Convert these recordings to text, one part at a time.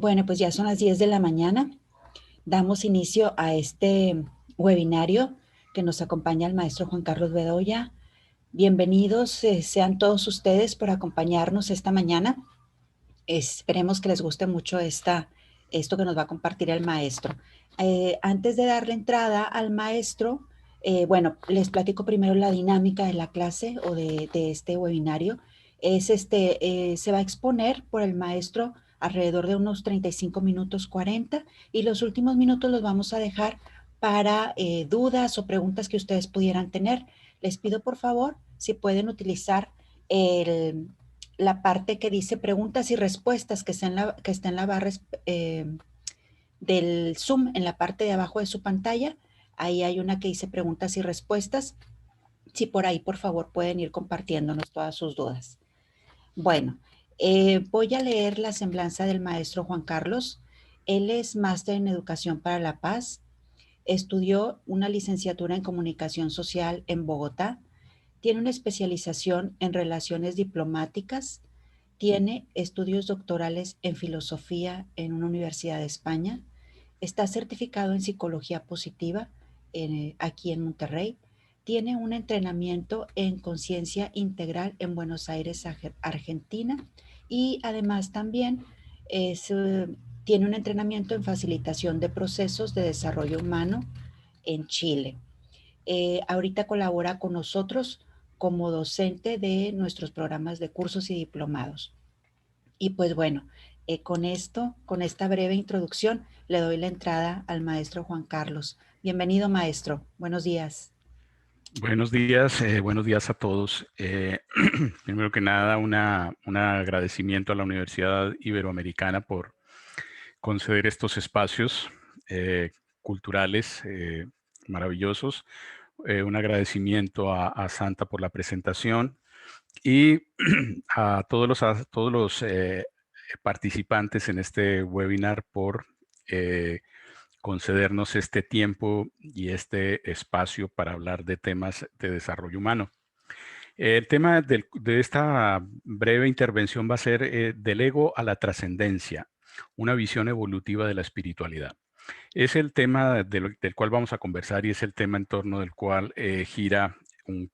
Bueno, pues ya son las 10 de la mañana. Damos inicio a este webinario que nos acompaña el maestro Juan Carlos Bedoya. Bienvenidos sean todos ustedes por acompañarnos esta mañana. Esperemos que les guste mucho esto que nos va a compartir el maestro. Antes de darle entrada al maestro, bueno, les platico primero la dinámica de la clase o de este webinario. Se va a exponer por el maestro alrededor de unos 35 minutos 40 y los últimos minutos los vamos a dejar para dudas o preguntas que ustedes pudieran tener. Les pido por favor si pueden utilizar la parte que dice preguntas y respuestas que está en la barra del Zoom, en la parte de abajo de su pantalla. Ahí hay una que dice preguntas y respuestas. Si por ahí, por favor, pueden ir compartiéndonos todas sus dudas. Bueno, voy a leer la semblanza del maestro Juan Carlos. Él es máster en Educación para la Paz. Estudió una licenciatura en Comunicación Social en Bogotá. Tiene una especialización en Relaciones Diplomáticas. Tiene estudios doctorales en filosofía en una universidad de España. Está certificado en psicología positiva aquí en Monterrey. Tiene un entrenamiento en conciencia integral en Buenos Aires, Argentina. Y además también tiene un entrenamiento en facilitación de procesos de desarrollo humano en Chile. Ahorita colabora con nosotros como docente de nuestros programas de cursos y diplomados. Y pues bueno, con esta breve introducción, le doy la entrada al maestro Juan Carlos. Bienvenido, maestro. Buenos días. Buenos días a todos. Primero que nada, un agradecimiento a la Universidad Iberoamericana por conceder estos espacios culturales maravillosos. Un agradecimiento a Santa por la presentación y a todos los participantes en este webinar por concedernos este tiempo y este espacio para hablar de temas de desarrollo humano. El tema de esta breve intervención va a ser del ego a la trascendencia, una visión evolutiva de la espiritualidad. Es el tema del cual vamos a conversar y es el tema en torno del cual gira un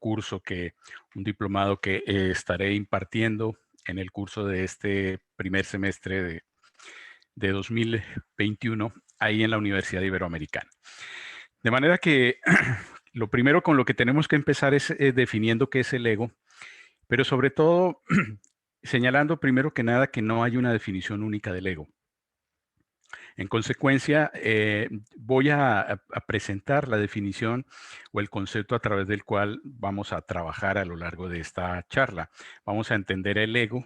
diplomado que estaré impartiendo en el curso de este primer semestre de 2021 ahí en la Universidad Iberoamericana. De manera que lo primero con lo que tenemos que empezar es definiendo qué es el ego, pero sobre todo señalando primero que nada que no hay una definición única del ego. En consecuencia, voy a presentar la definición o el concepto a través del cual vamos a trabajar a lo largo de esta charla. Vamos a entender el ego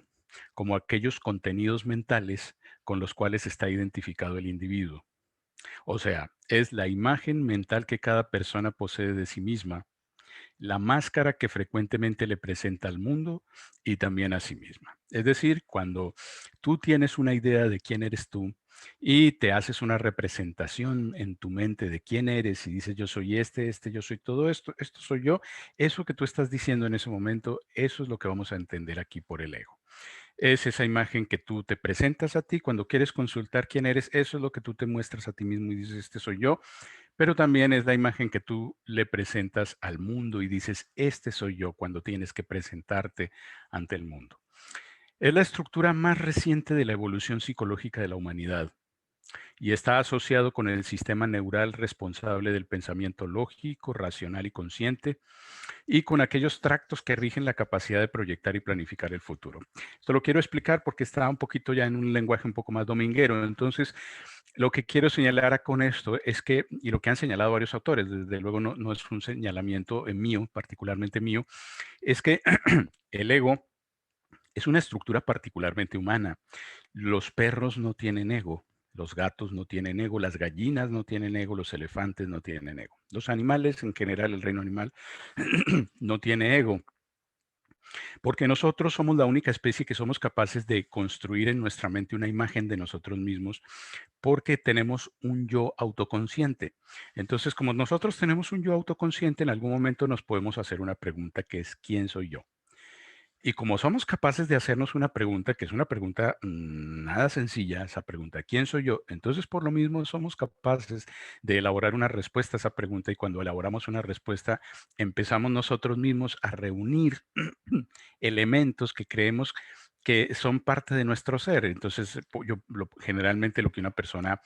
como aquellos contenidos mentales con los cuales está identificado el individuo. O sea, es la imagen mental que cada persona posee de sí misma, la máscara que frecuentemente le presenta al mundo y también a sí misma. Es decir, cuando tú tienes una idea de quién eres tú y te haces una representación en tu mente de quién eres y dices yo soy yo soy todo esto, esto soy yo, eso que tú estás diciendo en ese momento, eso es lo que vamos a entender aquí por el ego. Es esa imagen que tú te presentas a ti cuando quieres consultar quién eres, eso es lo que tú te muestras a ti mismo y dices, este soy yo, pero también es la imagen que tú le presentas al mundo y dices, este soy yo cuando tienes que presentarte ante el mundo. Es la estructura más reciente de la evolución psicológica de la humanidad y está asociado con el sistema neural responsable del pensamiento lógico, racional y consciente, y con aquellos tractos que rigen la capacidad de proyectar y planificar el futuro. Esto lo quiero explicar porque está un poquito ya en un lenguaje un poco más dominguero. Entonces, lo que quiero señalar con esto es que, y lo que han señalado varios autores, desde luego no es un señalamiento mío, particularmente mío, es que el ego es una estructura particularmente humana. Los perros no tienen ego. Los gatos no tienen ego, las gallinas no tienen ego, los elefantes no tienen ego. Los animales, en general, el reino animal, no tiene ego, porque nosotros somos la única especie que somos capaces de construir en nuestra mente una imagen de nosotros mismos, porque tenemos un yo autoconsciente. Entonces, como nosotros tenemos un yo autoconsciente, en algún momento nos podemos hacer una pregunta que es ¿quién soy yo? Y como somos capaces de hacernos una pregunta, que es una pregunta nada sencilla, esa pregunta, ¿quién soy yo? Entonces, por lo mismo, somos capaces de elaborar una respuesta a esa pregunta y cuando elaboramos una respuesta, empezamos nosotros mismos a reunir elementos que creemos que son parte de nuestro ser. Entonces, generalmente lo que una persona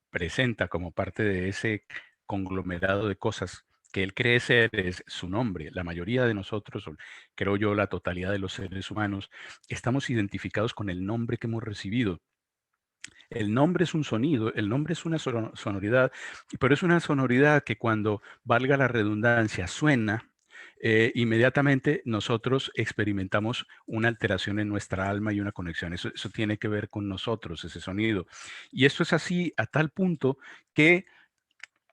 presenta como parte de ese conglomerado de cosas que él cree ser es su nombre. La mayoría de nosotros, creo yo, la totalidad de los seres humanos, estamos identificados con el nombre que hemos recibido. El nombre es un sonido, el nombre es una sonoridad, pero es una sonoridad que cuando, valga la redundancia, suena, inmediatamente nosotros experimentamos una alteración en nuestra alma y una conexión. Eso tiene que ver con nosotros, ese sonido. Y esto es así a tal punto que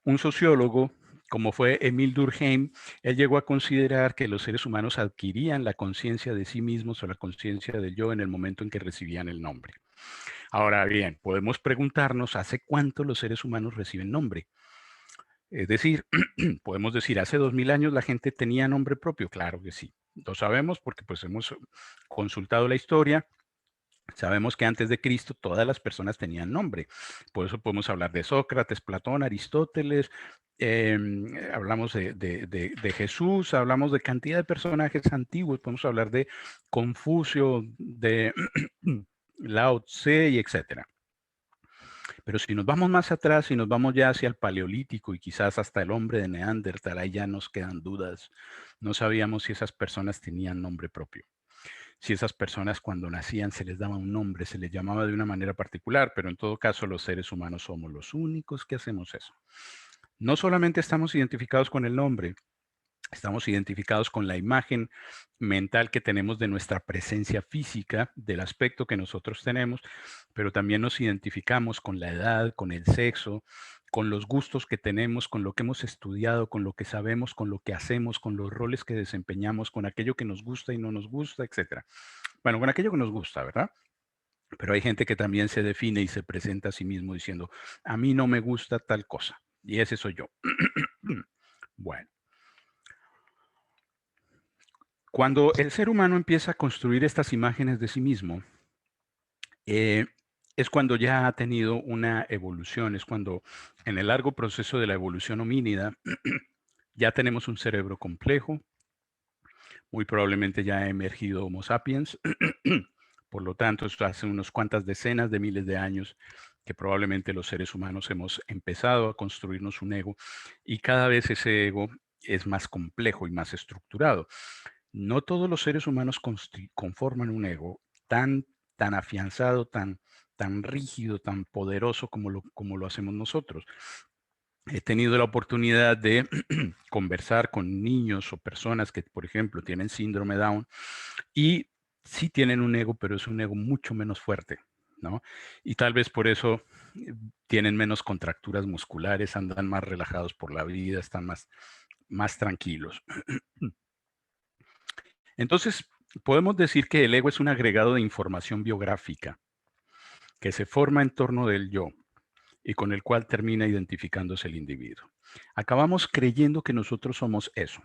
un sociólogo, como fue Emile Durkheim, él llegó a considerar que los seres humanos adquirían la conciencia de sí mismos o la conciencia del yo en el momento en que recibían el nombre. Ahora bien, podemos preguntarnos hace cuánto los seres humanos reciben nombre. Es decir, podemos decir, hace 2000 años la gente tenía nombre propio. Claro que sí. Lo sabemos porque pues hemos consultado la historia. Sabemos que antes de Cristo todas las personas tenían nombre. Por eso podemos hablar de Sócrates, Platón, Aristóteles, hablamos de Jesús, hablamos de cantidad de personajes antiguos, podemos hablar de Confucio, de Lao Tse y etcétera. Pero si nos vamos más atrás, si nos vamos ya hacia el Paleolítico y quizás hasta el hombre de Neandertal, ahí ya nos quedan dudas. No sabíamos si esas personas tenían nombre propio. Si esas personas cuando nacían se les daba un nombre, se les llamaba de una manera particular, pero en todo caso los seres humanos somos los únicos que hacemos eso. No solamente estamos identificados con el nombre, estamos identificados con la imagen mental que tenemos de nuestra presencia física, del aspecto que nosotros tenemos, pero también nos identificamos con la edad, con el sexo, con los gustos que tenemos, con lo que hemos estudiado, con lo que sabemos, con lo que hacemos, con los roles que desempeñamos, con aquello que nos gusta y no nos gusta, etcétera. Bueno, con aquello que nos gusta, ¿verdad? Pero hay gente que también se define y se presenta a sí mismo diciendo, a mí no me gusta tal cosa. Y ese soy yo. Bueno, cuando el ser humano empieza a construir estas imágenes de sí mismo, eh, es cuando ya ha tenido una evolución, es cuando en el largo proceso de la evolución homínida ya tenemos un cerebro complejo, muy probablemente ya ha emergido Homo sapiens. Por lo tanto, esto hace unos cuantas decenas de miles de años que probablemente los seres humanos hemos empezado a construirnos un ego y cada vez ese ego es más complejo y más estructurado. No todos los seres humanos conforman un ego tan afianzado, tan rígido, tan poderoso como lo hacemos nosotros. He tenido la oportunidad de conversar con niños o personas que, por ejemplo, tienen síndrome Down y sí tienen un ego, pero es un ego mucho menos fuerte, ¿no? Y tal vez por eso tienen menos contracturas musculares, andan más relajados por la vida, están más tranquilos. Entonces, podemos decir que el ego es un agregado de información biográfica que se forma en torno del yo y con el cual termina identificándose el individuo. Acabamos creyendo que nosotros somos eso.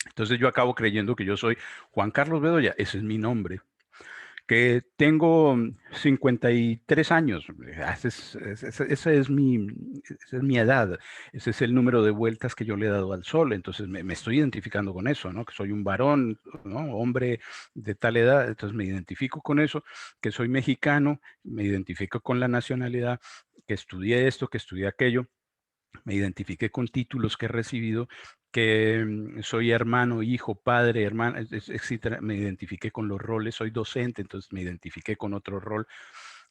Entonces yo acabo creyendo que yo soy Juan Carlos Bedoya, ese es mi nombre, que tengo 53 años, esa es mi edad, ese es el número de vueltas que yo le he dado al sol, entonces me estoy identificando con eso, ¿no? Que soy un varón, ¿no? Hombre de tal edad, entonces me identifico con eso, que soy mexicano, me identifico con la nacionalidad, que estudié esto, que estudié aquello, me identifiqué con títulos que he recibido, que soy hermano, hijo, padre, hermana, etcétera. Me identifiqué con los roles, soy docente, entonces me identifiqué con otro rol,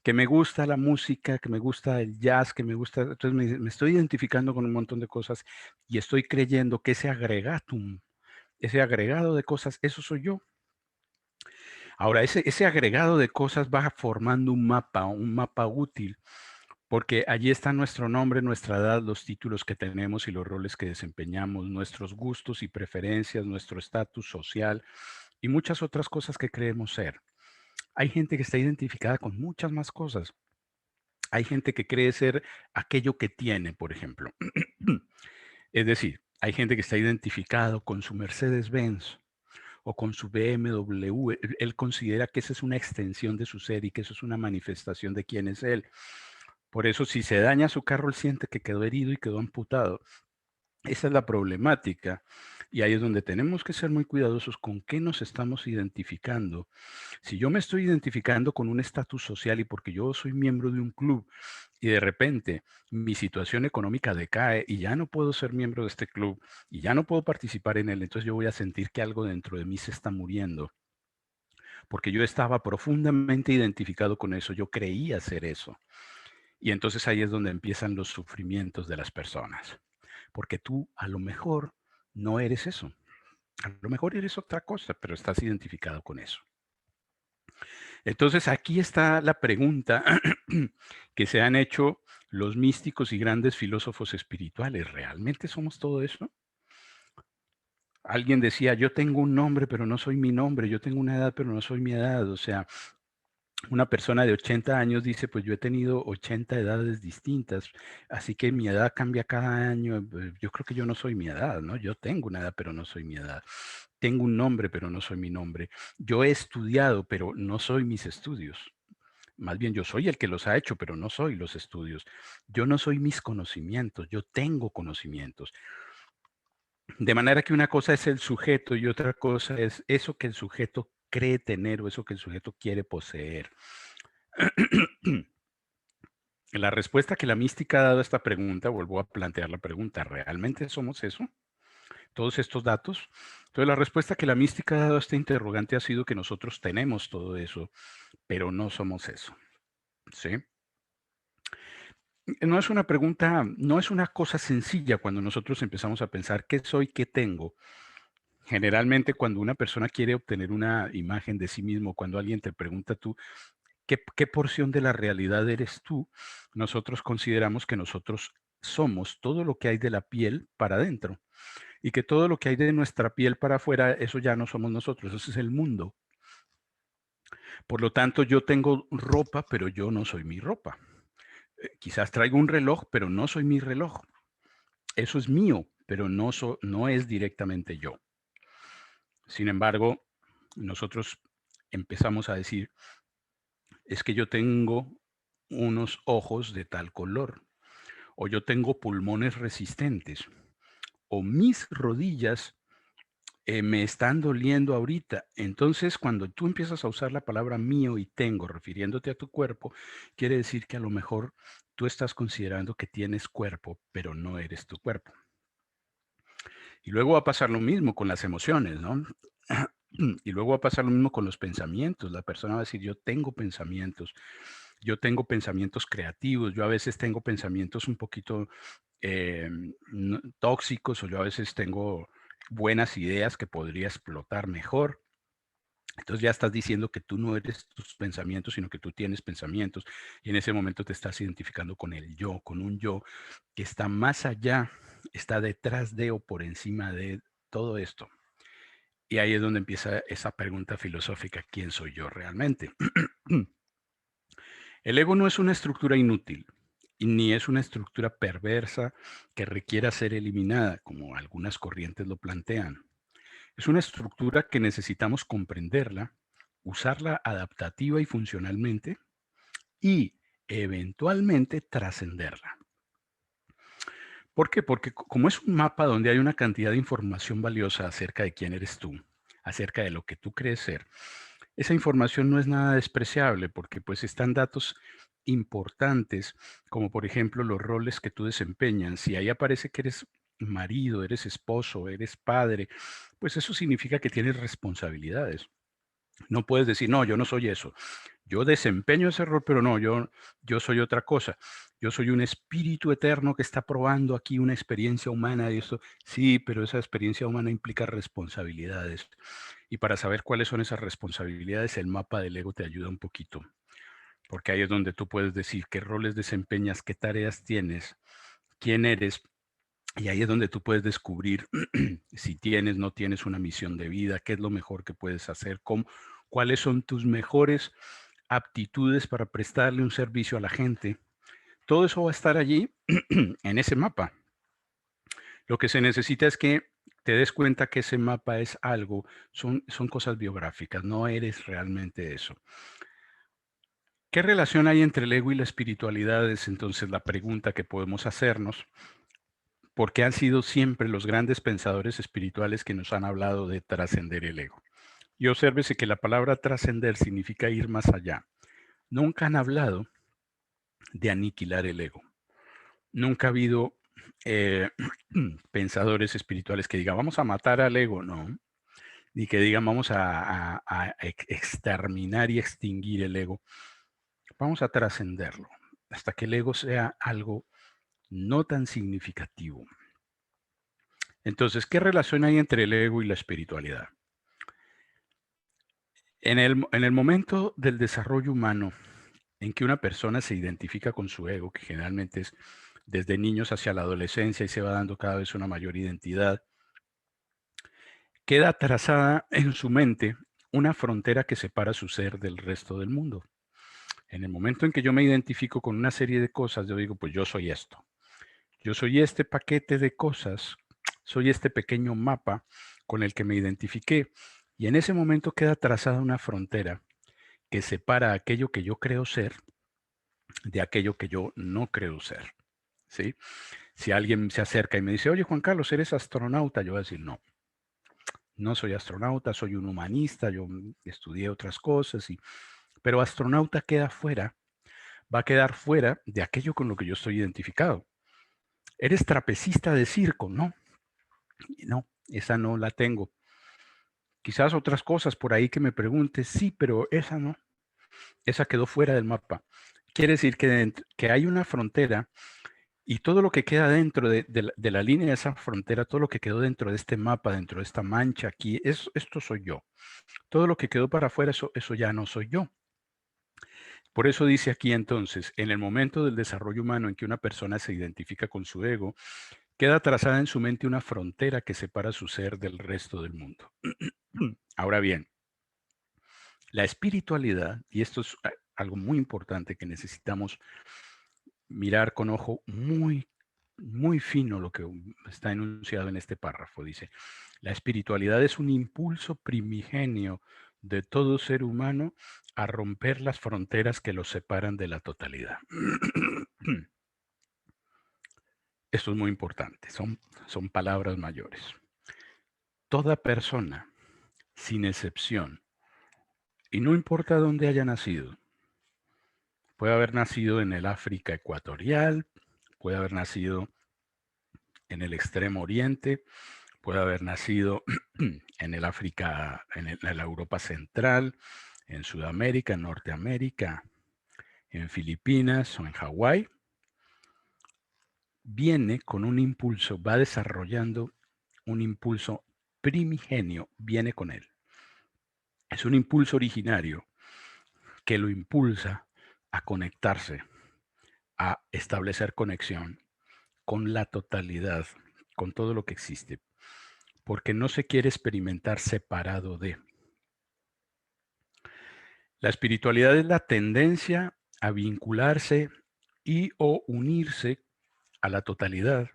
que me gusta la música, que me gusta el jazz, que me gusta, entonces me estoy identificando con un montón de cosas y estoy creyendo que ese agregatum, ese agregado de cosas, eso soy yo. Ahora, ese agregado de cosas va formando un mapa útil porque allí está nuestro nombre, nuestra edad, los títulos que tenemos y los roles que desempeñamos, nuestros gustos y preferencias, nuestro estatus social y muchas otras cosas que creemos ser. Hay gente que está identificada con muchas más cosas. Hay gente que cree ser aquello que tiene, por ejemplo. Es decir, hay gente que está identificado con su Mercedes-Benz, o con su BMW. Él considera que esa es una extensión de su ser y que eso es una manifestación de quién es él. Por eso, si se daña su carro, él siente que quedó herido y quedó amputado. Esa es la problemática. Y ahí es donde tenemos que ser muy cuidadosos con qué nos estamos identificando. Si yo me estoy identificando con un estatus social y porque yo soy miembro de un club y de repente mi situación económica decae y ya no puedo ser miembro de este club y ya no puedo participar en él, entonces yo voy a sentir que algo dentro de mí se está muriendo, porque yo estaba profundamente identificado con eso, yo creía ser eso. Y entonces ahí es donde empiezan los sufrimientos de las personas, porque tú a lo mejor no eres eso, a lo mejor eres otra cosa, pero estás identificado con eso. Entonces aquí está la pregunta que se han hecho los místicos y grandes filósofos espirituales. ¿Realmente somos todo eso? Alguien decía, yo tengo un nombre, pero no soy mi nombre, yo tengo una edad, pero no soy mi edad. O sea, una persona de 80 años dice, pues yo he tenido 80 edades distintas, así que mi edad cambia cada año. Yo creo que yo no soy mi edad, ¿no? Yo tengo una edad, pero no soy mi edad. Tengo un nombre, pero no soy mi nombre. Yo he estudiado, pero no soy mis estudios. Más bien yo soy el que los ha hecho, pero no soy los estudios. Yo no soy mis conocimientos, yo tengo conocimientos. De manera que una cosa es el sujeto y otra cosa es eso que el sujeto cree tener o eso que el sujeto quiere poseer. La respuesta que la mística ha dado a esta pregunta, vuelvo a plantear la pregunta, ¿realmente somos eso? Todos estos datos. Entonces la respuesta que la mística ha dado a este interrogante ha sido que nosotros tenemos todo eso, pero no somos eso. ¿Sí? No es una pregunta, no es una cosa sencilla cuando nosotros empezamos a pensar qué soy, qué tengo. Generalmente cuando una persona quiere obtener una imagen de sí mismo, cuando alguien te pregunta tú, ¿qué porción de la realidad eres tú? Nosotros consideramos que nosotros somos todo lo que hay de la piel para adentro y que todo lo que hay de nuestra piel para afuera, eso ya no somos nosotros, eso es el mundo. Por lo tanto, yo tengo ropa, pero yo no soy mi ropa. Quizás traigo un reloj, pero no soy mi reloj. Eso es mío, pero no es directamente yo. Sin embargo, nosotros empezamos a decir, es que yo tengo unos ojos de tal color, o yo tengo pulmones resistentes, o mis rodillas me están doliendo ahorita. Entonces, cuando tú empiezas a usar la palabra mío y tengo, refiriéndote a tu cuerpo, quiere decir que a lo mejor tú estás considerando que tienes cuerpo, pero no eres tu cuerpo. Y luego va a pasar lo mismo con las emociones, ¿no? Y luego va a pasar lo mismo con los pensamientos. La persona va a decir, yo tengo pensamientos creativos, yo a veces tengo pensamientos un poquito tóxicos o yo a veces tengo buenas ideas que podría explotar mejor. Entonces ya estás diciendo que tú no eres tus pensamientos, sino que tú tienes pensamientos. Y en ese momento te estás identificando con el yo, con un yo que está más allá, está detrás de o por encima de todo esto. Y ahí es donde empieza esa pregunta filosófica, ¿quién soy yo realmente? El ego no es una estructura inútil, y ni es una estructura perversa que requiera ser eliminada, como algunas corrientes lo plantean. Es una estructura que necesitamos comprenderla, usarla adaptativa y funcionalmente y eventualmente trascenderla. ¿Por qué? Porque como es un mapa donde hay una cantidad de información valiosa acerca de quién eres tú, acerca de lo que tú crees ser, esa información no es nada despreciable porque pues están datos importantes, como por ejemplo los roles que tú desempeñas. Si ahí aparece que eres marido, eres esposo, eres padre, pues eso significa que tienes responsabilidades. No puedes decir, no, yo no soy eso. Yo desempeño ese rol, pero no, yo soy otra cosa. Yo soy un espíritu eterno que está probando aquí una experiencia humana y esto. Sí, pero esa experiencia humana implica responsabilidades. Y para saber cuáles son esas responsabilidades, el mapa del ego te ayuda un poquito. Porque ahí es donde tú puedes decir qué roles desempeñas, qué tareas tienes, quién eres. Y ahí es donde tú puedes descubrir si tienes, no tienes una misión de vida, qué es lo mejor que puedes hacer, cuáles son tus mejores aptitudes para prestarle un servicio a la gente. Todo eso va a estar allí en ese mapa. Lo que se necesita es que te des cuenta que ese mapa es algo, son cosas biográficas, no eres realmente eso. ¿Qué relación hay entre el ego y la espiritualidad? Es entonces la pregunta que podemos hacernos, porque han sido siempre los grandes pensadores espirituales que nos han hablado de trascender el ego. Y obsérvese que la palabra trascender significa ir más allá. Nunca han hablado de aniquilar el ego. Nunca ha habido eh, pensadores espirituales que digan, vamos a matar al ego, no. Ni que digan, vamos a exterminar y extinguir el ego. Vamos a trascenderlo hasta que el ego sea algo no tan significativo. Entonces, ¿qué relación hay entre el ego y la espiritualidad? En el momento del desarrollo humano en que una persona se identifica con su ego, que generalmente es desde niños hacia la adolescencia y se va dando cada vez una mayor identidad, queda trazada en su mente una frontera que separa su ser del resto del mundo. En el momento en que yo me identifico con una serie de cosas, yo digo, pues yo soy esto. Yo soy este paquete de cosas, soy este pequeño mapa con el que me identifiqué. Y en ese momento queda trazada una frontera que separa aquello que yo creo ser de aquello que yo no creo ser. ¿Sí? Si alguien se acerca y me dice, oye Juan Carlos, ¿eres astronauta? Yo voy a decir, no, no soy astronauta, soy un humanista, yo estudié otras cosas, pero astronauta queda fuera, va a quedar fuera de aquello con lo que yo estoy identificado. ¿Eres trapecista de circo? No, no, esa no la tengo. Quizás otras cosas por ahí que me preguntes, sí, pero esa no, esa quedó fuera del mapa. Quiere decir que hay una frontera y todo lo que queda dentro de la línea de esa frontera, todo lo que quedó dentro de este mapa, dentro de esta mancha aquí, esto soy yo. Todo lo que quedó para afuera, eso ya no soy yo. Por eso dice aquí entonces, en el momento del desarrollo humano en que una persona se identifica con su ego, queda trazada en su mente una frontera que separa su ser del resto del mundo. Ahora bien, la espiritualidad, y esto es algo muy importante que necesitamos mirar con ojo muy, muy fino lo que está enunciado en este párrafo. Dice, la espiritualidad es un impulso primigenio de todo ser humano a romper las fronteras que los separan de la totalidad. Esto es muy importante, son palabras mayores. Toda persona, sin excepción, y no importa dónde haya nacido, puede haber nacido en el África ecuatorial, puede haber nacido en el extremo oriente, puede haber nacido en el África, en la Europa central, en Sudamérica, en Norteamérica, en Filipinas o en Hawái, viene con un impulso, va desarrollando un impulso primigenio, viene con él. Es un impulso originario que lo impulsa a conectarse, a establecer conexión con la totalidad, con todo lo que existe, porque no se quiere experimentar separado de. La espiritualidad es la tendencia a vincularse y o unirse a la totalidad.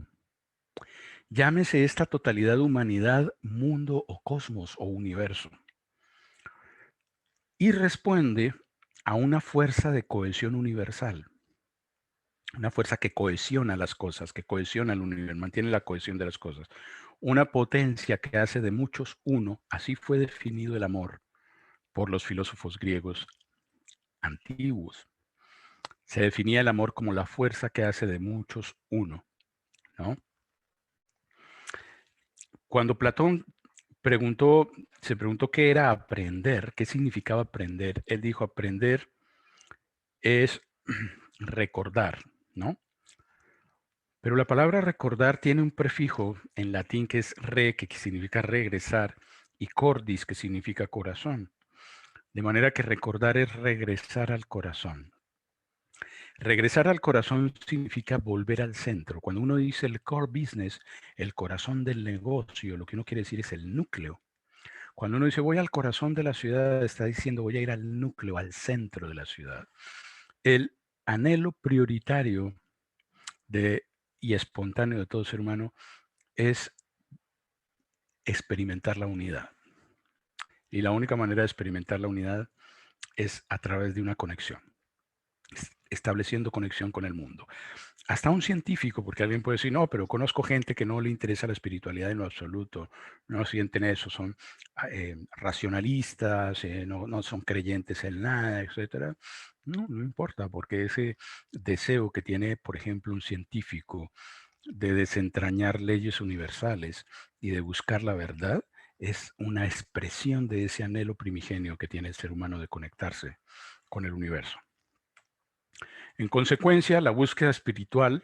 Llámese esta totalidad humanidad, mundo o cosmos o universo. Y responde a una fuerza de cohesión universal. Una fuerza que cohesiona las cosas, que cohesiona el universo, mantiene la cohesión de las cosas. Una potencia que hace de muchos uno. Así fue definido el amor por los filósofos griegos antiguos. Se definía el amor como la fuerza que hace de muchos uno, ¿no? Cuando Platón se preguntó qué era aprender, qué significaba aprender, él dijo aprender es recordar, ¿no? Pero la palabra recordar tiene un prefijo en latín que es re, que significa regresar, y cordis, que significa corazón. De manera que recordar es regresar al corazón. Regresar al corazón significa volver al centro. Cuando uno dice el core business, el corazón del negocio, lo que uno quiere decir es el núcleo. Cuando uno dice voy al corazón de la ciudad, está diciendo voy a ir al núcleo, al centro de la ciudad. El anhelo prioritario y espontáneo de todo ser humano es experimentar la unidad. Y la única manera de experimentar la unidad es a través de una conexión, estableciendo conexión con el mundo. Hasta un científico, porque alguien puede decir, no, pero conozco gente que no le interesa la espiritualidad en lo absoluto, no sienten eso, son racionalistas, no son creyentes en nada, etcétera. No, no importa, porque ese deseo que tiene, por ejemplo, un científico de desentrañar leyes universales y de buscar la verdad, es una expresión de ese anhelo primigenio que tiene el ser humano de conectarse con el universo. En consecuencia, la búsqueda espiritual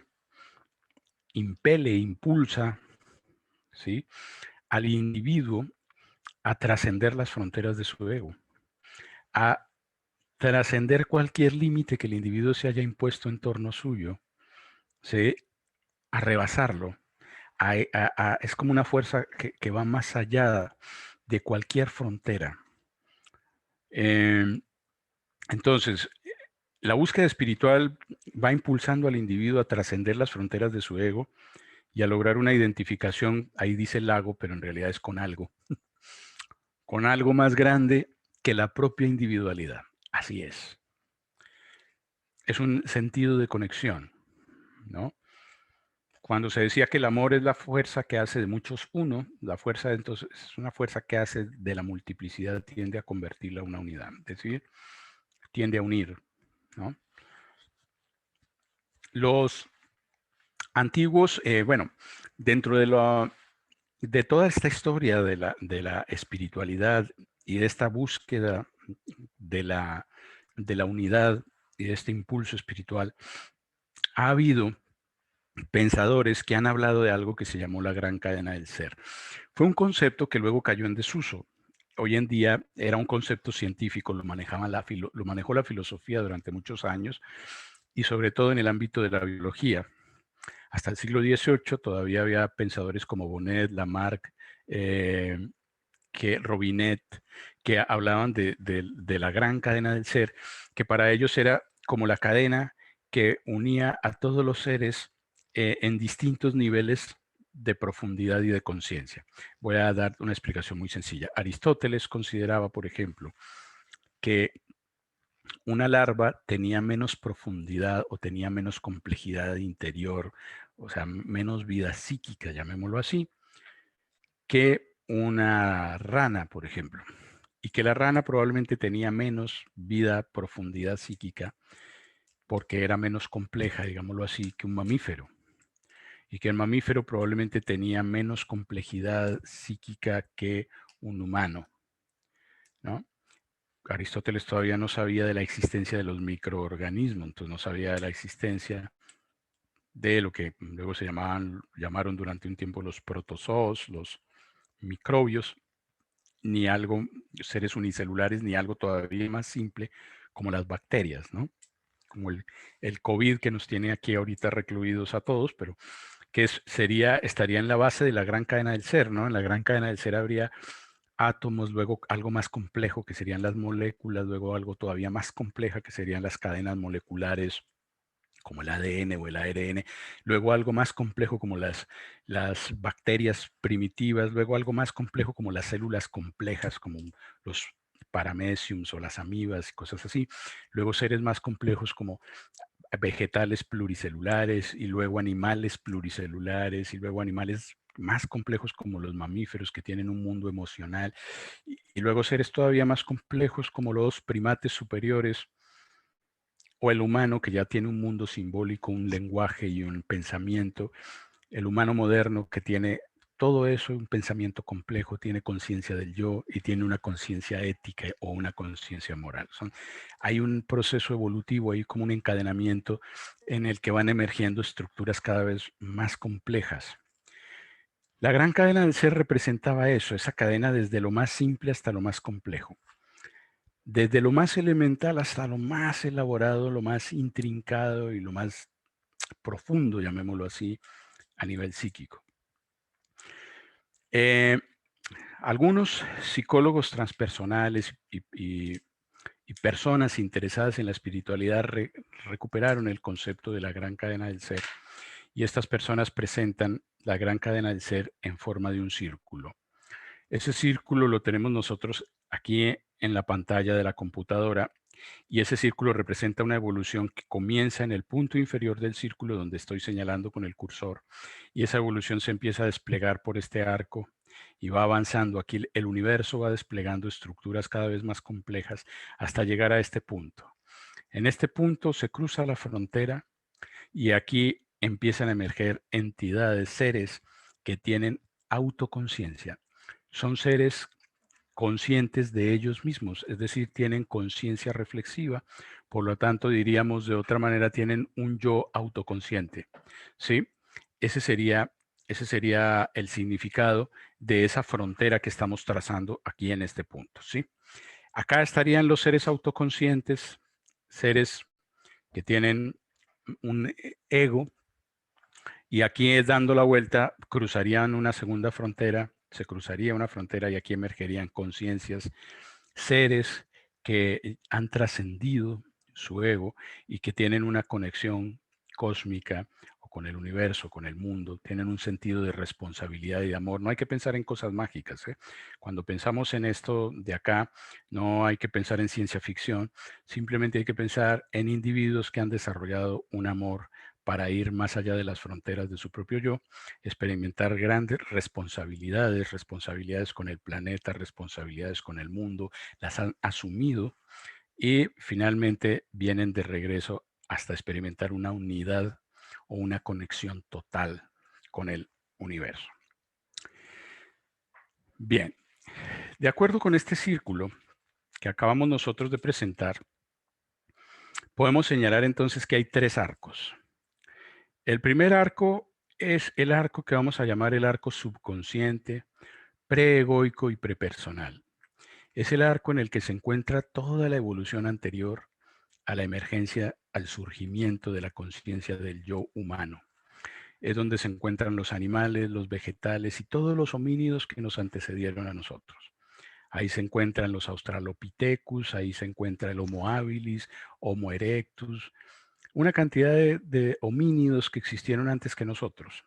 impele, impulsa, ¿sí?, al individuo a trascender las fronteras de su ego, a trascender cualquier límite que el individuo se haya impuesto en torno suyo, ¿sí?, a rebasarlo. Es como una fuerza que va más allá de cualquier frontera. Entonces, la búsqueda espiritual va impulsando al individuo a trascender las fronteras de su ego y a lograr una identificación, ahí dice lago, pero en realidad es con algo más grande que la propia individualidad. Así es. Es un sentido de conexión, ¿no? Cuando se decía que el amor es la fuerza que hace de muchos uno, la fuerza entonces es una fuerza que hace de la multiplicidad, tiende a convertirla en una unidad, es decir, tiende a unir, ¿no? Los antiguos, bueno, dentro de toda esta historia de la espiritualidad y de esta búsqueda de la unidad y de este impulso espiritual, ha habido pensadores que han hablado de algo que se llamó la gran cadena del ser. Fue un concepto que luego cayó en desuso. Hoy en día era un concepto científico, lo manejó la filosofía durante muchos años y sobre todo en el ámbito de la biología. Hasta el siglo XVIII todavía había pensadores como Bonnet, Lamarck, Robinet, que hablaban de la gran cadena del ser, que para ellos era como la cadena que unía a todos los seres en distintos niveles de profundidad y de conciencia. Voy a dar una explicación muy sencilla. Aristóteles consideraba, por ejemplo, que una larva tenía menos profundidad o tenía menos complejidad interior, o sea, menos vida psíquica, llamémoslo así, que una rana, por ejemplo. Y que la rana probablemente tenía menos vida, profundidad psíquica, porque era menos compleja, digámoslo así, que un mamífero. Y que el mamífero probablemente tenía menos complejidad psíquica que un humano, ¿no? Aristóteles todavía no sabía de la existencia de los microorganismos, entonces no sabía de la existencia de lo que luego llamaron durante un tiempo los protozoos, los microbios, ni algo, seres unicelulares, ni algo todavía más simple como las bacterias, ¿no? Como el COVID que nos tiene aquí ahorita recluidos a todos, pero que estaría en la base de la gran cadena del ser, ¿no? En la gran cadena del ser habría átomos, luego algo más complejo que serían las moléculas, luego algo todavía más compleja que serían las cadenas moleculares como el ADN o el ARN, luego algo más complejo como las bacterias primitivas, luego algo más complejo como las células complejas como los parameciums o las amibas y cosas así, luego seres más complejos como vegetales pluricelulares y luego animales pluricelulares y luego animales más complejos como los mamíferos que tienen un mundo emocional y luego seres todavía más complejos como los primates superiores o el humano que ya tiene un mundo simbólico, un lenguaje y un pensamiento, el humano moderno que tiene todo eso, un pensamiento complejo, tiene conciencia del yo y tiene una conciencia ética o una conciencia moral. Hay un proceso evolutivo ahí como un encadenamiento en el que van emergiendo estructuras cada vez más complejas. La gran cadena del ser representaba eso, esa cadena desde lo más simple hasta lo más complejo. Desde lo más elemental hasta lo más elaborado, lo más intrincado y lo más profundo, llamémoslo así, a nivel psíquico. Algunos psicólogos transpersonales y personas interesadas en la espiritualidad recuperaron el concepto de la gran cadena del ser y estas personas presentan la gran cadena del ser en forma de un círculo. Ese círculo lo tenemos nosotros aquí en la pantalla de la computadora y ese círculo representa una evolución que comienza en el punto inferior del círculo donde estoy señalando con el cursor y esa evolución se empieza a desplegar por este arco y va avanzando. Aquí el universo va desplegando estructuras cada vez más complejas hasta llegar a este punto. En este punto se cruza la frontera y aquí empiezan a emerger entidades, seres que tienen autoconciencia. Son seres conscientes de ellos mismos, es decir, tienen conciencia reflexiva, por lo tanto, diríamos de otra manera, tienen un yo autoconsciente, ¿sí? Ese sería, ese sería el significado de esa frontera que estamos trazando aquí en este punto, ¿sí? Acá estarían los seres autoconscientes, seres que tienen un ego, y aquí dando la vuelta cruzarían una segunda frontera, se cruzaría una frontera y aquí emergerían conciencias, seres que han trascendido su ego y que tienen una conexión cósmica o con el universo, con el mundo, tienen un sentido de responsabilidad y de amor. No hay que pensar en cosas mágicas, ¿eh? Cuando pensamos en esto de acá, no hay que pensar en ciencia ficción, simplemente hay que pensar en individuos que han desarrollado un amor para ir más allá de las fronteras de su propio yo, experimentar grandes responsabilidades, responsabilidades con el planeta, responsabilidades con el mundo, las han asumido y finalmente vienen de regreso hasta experimentar una unidad o una conexión total con el universo. Bien, de acuerdo con este círculo que acabamos nosotros de presentar, podemos señalar entonces que hay tres arcos. El primer arco es el arco que vamos a llamar el arco subconsciente, preegoico y prepersonal. Es el arco en el que se encuentra toda la evolución anterior a la emergencia, al surgimiento de la conciencia del yo humano. Es donde se encuentran los animales, los vegetales y todos los homínidos que nos antecedieron a nosotros. Ahí se encuentran los Australopithecus, ahí se encuentra el Homo habilis, Homo erectus, una cantidad de homínidos que existieron antes que nosotros.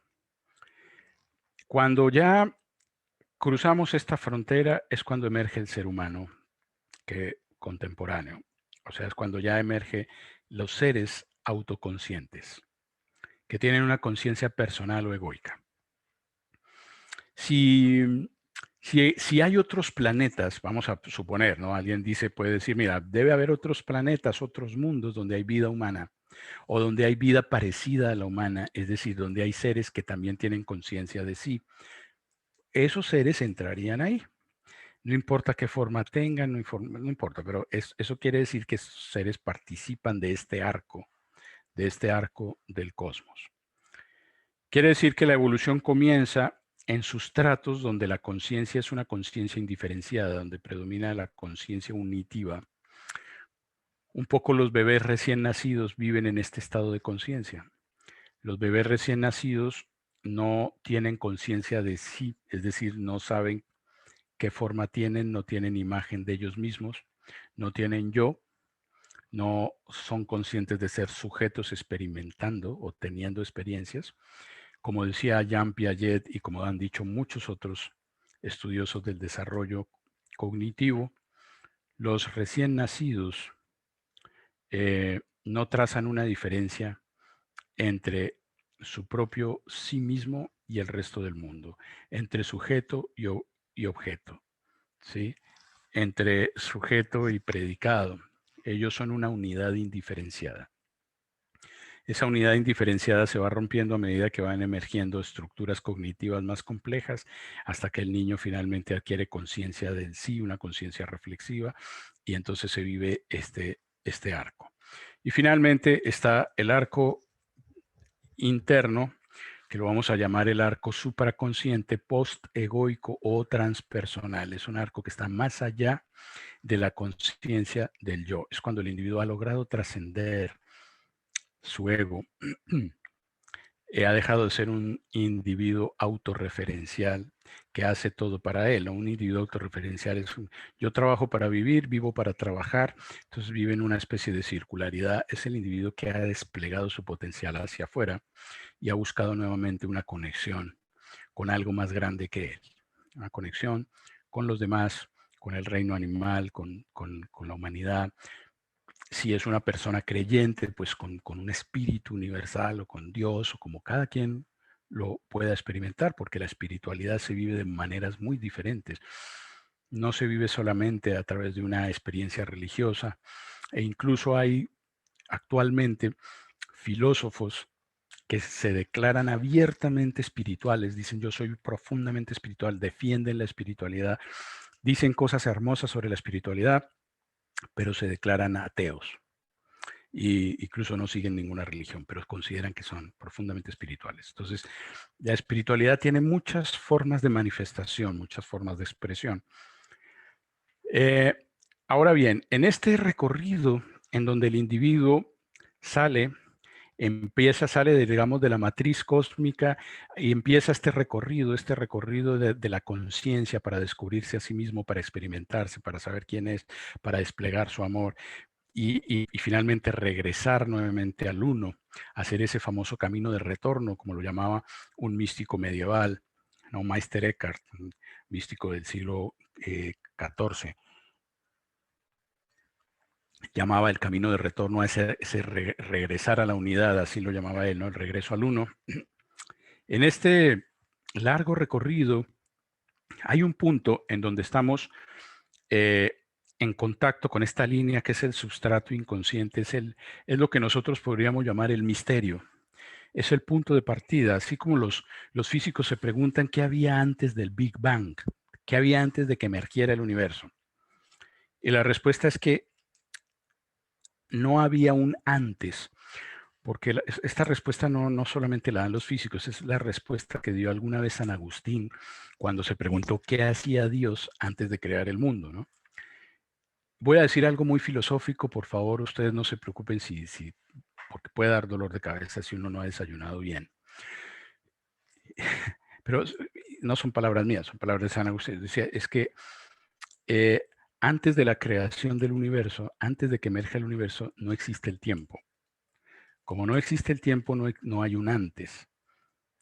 Cuando ya cruzamos esta frontera es cuando emerge el ser humano contemporáneo. O sea, es cuando ya emerge los seres autoconscientes, que tienen una conciencia personal o egoica. Si hay otros planetas, vamos a suponer, ¿no? Alguien puede decir, mira, debe haber otros planetas, otros mundos donde hay vida humana o donde hay vida parecida a la humana, es decir, donde hay seres que también tienen conciencia de sí. Esos seres entrarían ahí. No importa qué forma tengan, no importa, pero eso quiere decir que esos seres participan de este arco del cosmos. Quiere decir que la evolución comienza en sustratos donde la conciencia es una conciencia indiferenciada, donde predomina la conciencia unitiva. Un poco los bebés recién nacidos viven en este estado de conciencia. Los bebés recién nacidos no tienen conciencia de sí, es decir, no saben qué forma tienen, no tienen imagen de ellos mismos, no tienen yo, no son conscientes de ser sujetos experimentando o teniendo experiencias. Como decía Jean Piaget y como han dicho muchos otros estudiosos del desarrollo cognitivo, los recién nacidos no trazan una diferencia entre su propio sí mismo y el resto del mundo, entre sujeto y objeto, ¿sí? Entre sujeto y predicado. Ellos son una unidad indiferenciada. Esa unidad indiferenciada se va rompiendo a medida que van emergiendo estructuras cognitivas más complejas hasta que el niño finalmente adquiere conciencia del sí, una conciencia reflexiva, y entonces se vive este arco. Y finalmente está el arco interno, que lo vamos a llamar el arco supraconsciente, post-egoico o transpersonal. Es un arco que está más allá de la conciencia del yo. Es cuando el individuo ha logrado trascender su ego, ha dejado de ser un individuo autorreferencial que hace todo para él, ¿no? Un individuo autorreferencial es yo trabajo para vivir, vivo para trabajar, entonces vive en una especie de circularidad. Es el individuo que ha desplegado su potencial hacia afuera y ha buscado nuevamente una conexión con algo más grande que él, una conexión con los demás, con el reino animal, con la humanidad. Si es una persona creyente, pues con un espíritu universal o con Dios o como cada quien lo pueda experimentar, porque la espiritualidad se vive de maneras muy diferentes. No se vive solamente a través de una experiencia religiosa, e incluso hay actualmente filósofos que se declaran abiertamente espirituales, dicen yo soy profundamente espiritual, defienden la espiritualidad, dicen cosas hermosas sobre la espiritualidad, pero se declaran ateos y incluso no siguen ninguna religión, pero consideran que son profundamente espirituales. Entonces, la espiritualidad tiene muchas formas de manifestación, muchas formas de expresión. Eh, Ahora bien, en este recorrido en donde el individuo sale digamos, de la matriz cósmica y empieza este recorrido de la conciencia para descubrirse a sí mismo, para experimentarse, para saber quién es, para desplegar su amor y finalmente regresar nuevamente al uno, hacer ese famoso camino de retorno, como lo llamaba un místico medieval, ¿no? Meister Eckhart, un místico del siglo XIV. Llamaba el camino de retorno a ese regresar a la unidad, así lo llamaba él, ¿no? El regreso al uno. En este largo recorrido hay un punto en donde estamos en contacto con esta línea que es el sustrato inconsciente, es lo que nosotros podríamos llamar el misterio. Es el punto de partida, así como los físicos se preguntan qué había antes del Big Bang, qué había antes de que emergiera el universo. Y la respuesta es que no había un antes, porque esta respuesta no solamente la dan los físicos, es la respuesta que dio alguna vez San Agustín cuando se preguntó qué hacía Dios antes de crear el mundo, ¿no? Voy a decir algo muy filosófico, por favor, ustedes no se preocupen porque puede dar dolor de cabeza si uno no ha desayunado bien. Pero no son palabras mías, son palabras de San Agustín. Decía, es que antes de la creación del universo, antes de que emerja el universo, no existe el tiempo. Como no existe el tiempo, no hay un antes,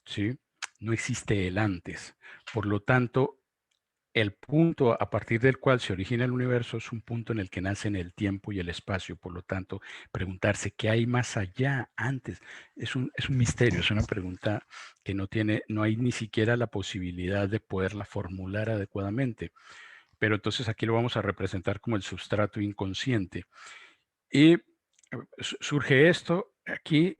¿sí? No existe el antes. Por lo tanto, el punto a partir del cual se origina el universo es un punto en el que nacen el tiempo y el espacio. Por lo tanto, preguntarse qué hay más allá, antes, es un misterio, es una pregunta que no hay ni siquiera la posibilidad de poderla formular adecuadamente. Pero entonces aquí lo vamos a representar como el sustrato inconsciente. Y surge esto, aquí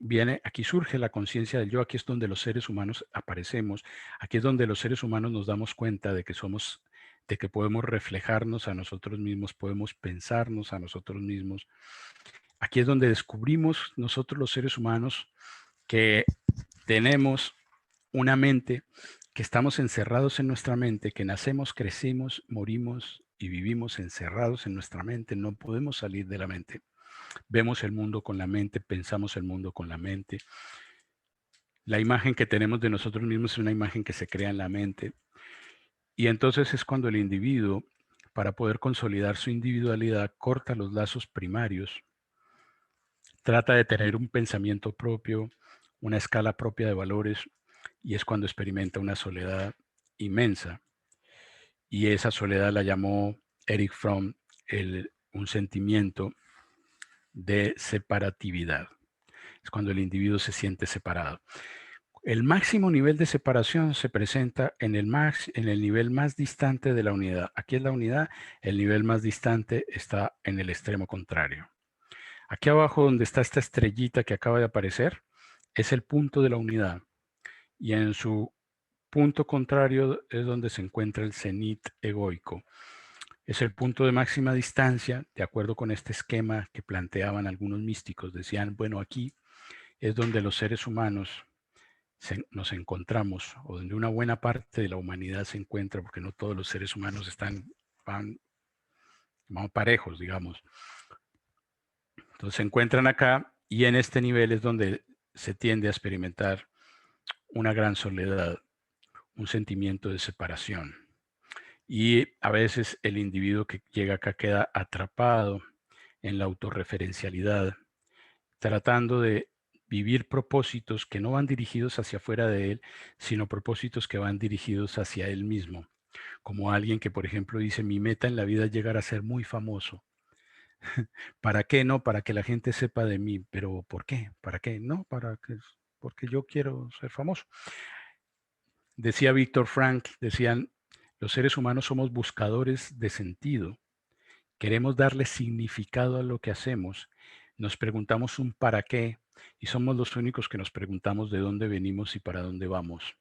surge la conciencia del yo, aquí es donde los seres humanos aparecemos, aquí es donde los seres humanos nos damos cuenta de que podemos reflejarnos a nosotros mismos, podemos pensarnos a nosotros mismos. Aquí es donde descubrimos nosotros los seres humanos que tenemos una mente, que estamos encerrados en nuestra mente, que nacemos, crecimos, morimos y vivimos encerrados en nuestra mente, no podemos salir de la mente. Vemos el mundo con la mente, pensamos el mundo con la mente. La imagen que tenemos de nosotros mismos es una imagen que se crea en la mente. Y entonces es cuando el individuo, para poder consolidar su individualidad, corta los lazos primarios, trata de tener un pensamiento propio, una escala propia de valores, y es cuando experimenta una soledad inmensa. Y esa soledad la llamó Erich Fromm un sentimiento de separatividad. Es cuando el individuo se siente separado. El máximo nivel de separación se presenta en el nivel más distante de la unidad. Aquí es la unidad, el nivel más distante está en el extremo contrario. Aquí abajo donde está esta estrellita que acaba de aparecer, es el punto de la unidad. Y en su punto contrario es donde se encuentra el cenit egoico. Es el punto de máxima distancia, de acuerdo con este esquema que planteaban algunos místicos. Decían, bueno, aquí es donde los seres humanos nos encontramos, o donde una buena parte de la humanidad se encuentra, porque no todos los seres humanos van parejos, digamos. Entonces se encuentran acá y en este nivel es donde se tiende a experimentar una gran soledad, un sentimiento de separación. Y a veces el individuo que llega acá queda atrapado en la autorreferencialidad, tratando de vivir propósitos que no van dirigidos hacia afuera de él, sino propósitos que van dirigidos hacia él mismo. Como alguien que, por ejemplo, dice, mi meta en la vida es llegar a ser muy famoso. ¿Para qué? No, para que la gente sepa de mí. ¿Pero por qué? ¿Para qué? No, porque yo quiero ser famoso. Decía Víctor Frank, decían, los seres humanos somos buscadores de sentido. Queremos darle significado a lo que hacemos. Nos preguntamos un para qué y somos los únicos que nos preguntamos de dónde venimos y para dónde vamos.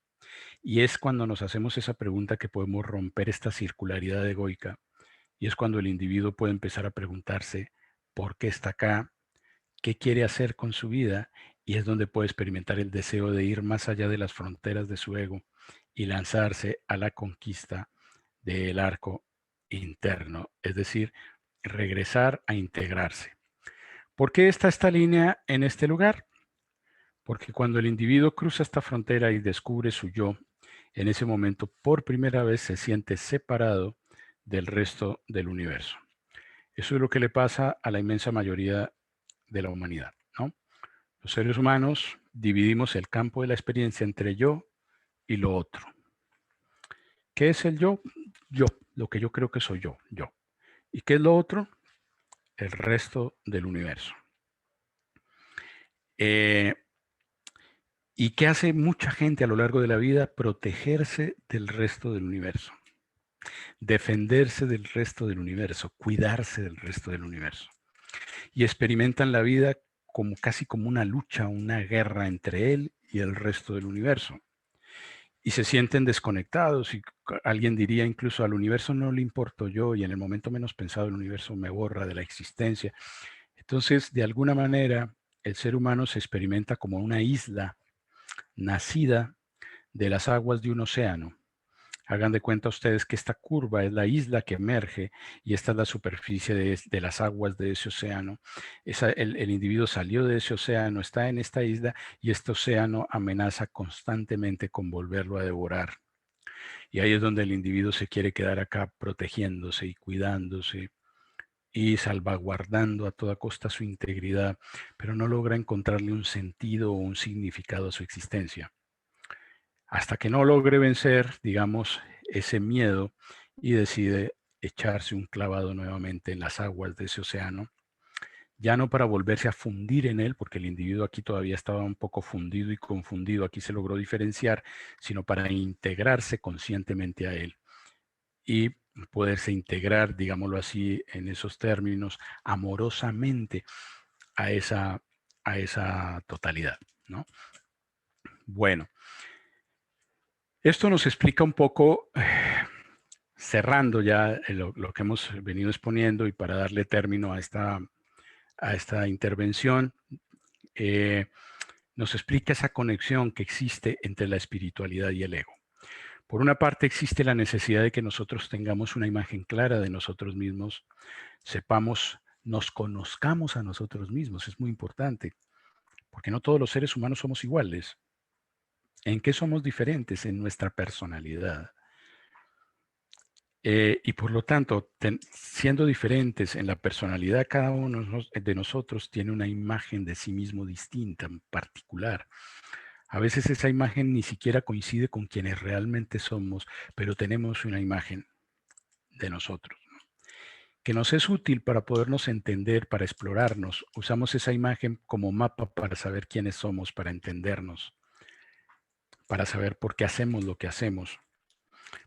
Y es cuando nos hacemos esa pregunta que podemos romper esta circularidad egoica. Y es cuando el individuo puede empezar a preguntarse por qué está acá, qué quiere hacer con su vida, y es donde puede experimentar el deseo de ir más allá de las fronteras de su ego y lanzarse a la conquista del arco interno, es decir, regresar a integrarse. ¿Por qué está esta línea en este lugar? Porque cuando el individuo cruza esta frontera y descubre su yo, en ese momento por primera vez se siente separado del resto del universo. Eso es lo que le pasa a la inmensa mayoría de la humanidad, ¿no? Los seres humanos dividimos el campo de la experiencia entre yo y lo otro. ¿Qué es el yo? Yo, lo que yo creo que soy yo, yo. ¿Y qué es lo otro? El resto del universo. ¿Y qué hace mucha gente a lo largo de la vida? Protegerse del resto del universo, defenderse del resto del universo, cuidarse del resto del universo. Y experimentan la vida como casi como una lucha, una guerra entre él y el resto del universo. Y se sienten desconectados y alguien diría incluso al universo no le importo yo y en el momento menos pensado el universo me borra de la existencia. Entonces, de alguna manera, el ser humano se experimenta como una isla nacida de las aguas de un océano. Hagan de cuenta ustedes que esta curva es la isla que emerge y esta es la superficie de las aguas de ese océano. El individuo salió de ese océano, está en esta isla y este océano amenaza constantemente con volverlo a devorar. Y ahí es donde el individuo se quiere quedar acá protegiéndose y cuidándose y salvaguardando a toda costa su integridad, pero no logra encontrarle un sentido o un significado a su existencia. Hasta que no logre vencer, digamos, ese miedo y decide echarse un clavado nuevamente en las aguas de ese océano, ya no para volverse a fundir en él, porque el individuo aquí todavía estaba un poco fundido y confundido, aquí se logró diferenciar, sino para integrarse conscientemente a él y poderse integrar, digámoslo así, en esos términos, amorosamente a esa totalidad, ¿no? Bueno, esto nos explica un poco, cerrando ya lo que hemos venido exponiendo y para darle término a esta intervención, nos explica esa conexión que existe entre la espiritualidad y el ego. Por una parte existe la necesidad de que nosotros tengamos una imagen clara de nosotros mismos, sepamos, nos conozcamos a nosotros mismos, es muy importante, porque no todos los seres humanos somos iguales. ¿En qué somos diferentes? En nuestra personalidad. Y por lo tanto, siendo diferentes en la personalidad, cada uno de nosotros tiene una imagen de sí mismo distinta, particular. A veces esa imagen ni siquiera coincide con quienes realmente somos, pero tenemos una imagen de nosotros, ¿no? Que nos es útil para podernos entender, para explorarnos. Usamos esa imagen como mapa para saber quiénes somos, para entendernos, para saber por qué hacemos lo que hacemos.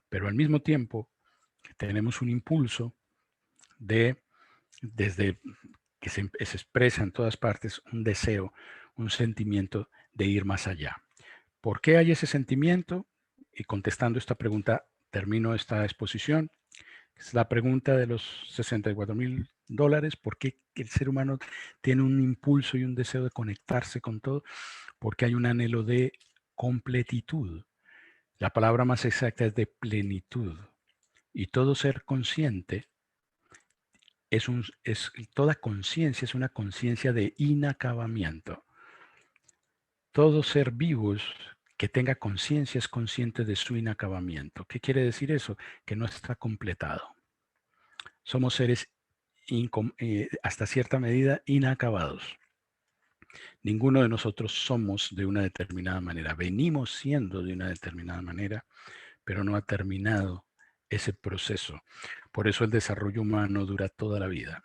Pero al mismo tiempo tenemos un impulso desde que se expresa en todas partes, un deseo, un sentimiento de ir más allá. ¿Por qué hay ese sentimiento? Y contestando esta pregunta, termino esta exposición. Es la pregunta de los $64,000. ¿Por qué el ser humano tiene un impulso y un deseo de conectarse con todo? Porque hay un anhelo de completitud. La palabra más exacta es de plenitud. Y todo ser consciente toda conciencia es una conciencia de inacabamiento. Todo ser vivo que tenga conciencia es consciente de su inacabamiento. ¿Qué quiere decir eso? Que no está completado. Somos seres hasta cierta medida inacabados. Ninguno de nosotros somos de una determinada manera. Venimos siendo de una determinada manera, pero no ha terminado ese proceso. Por eso el desarrollo humano dura toda la vida.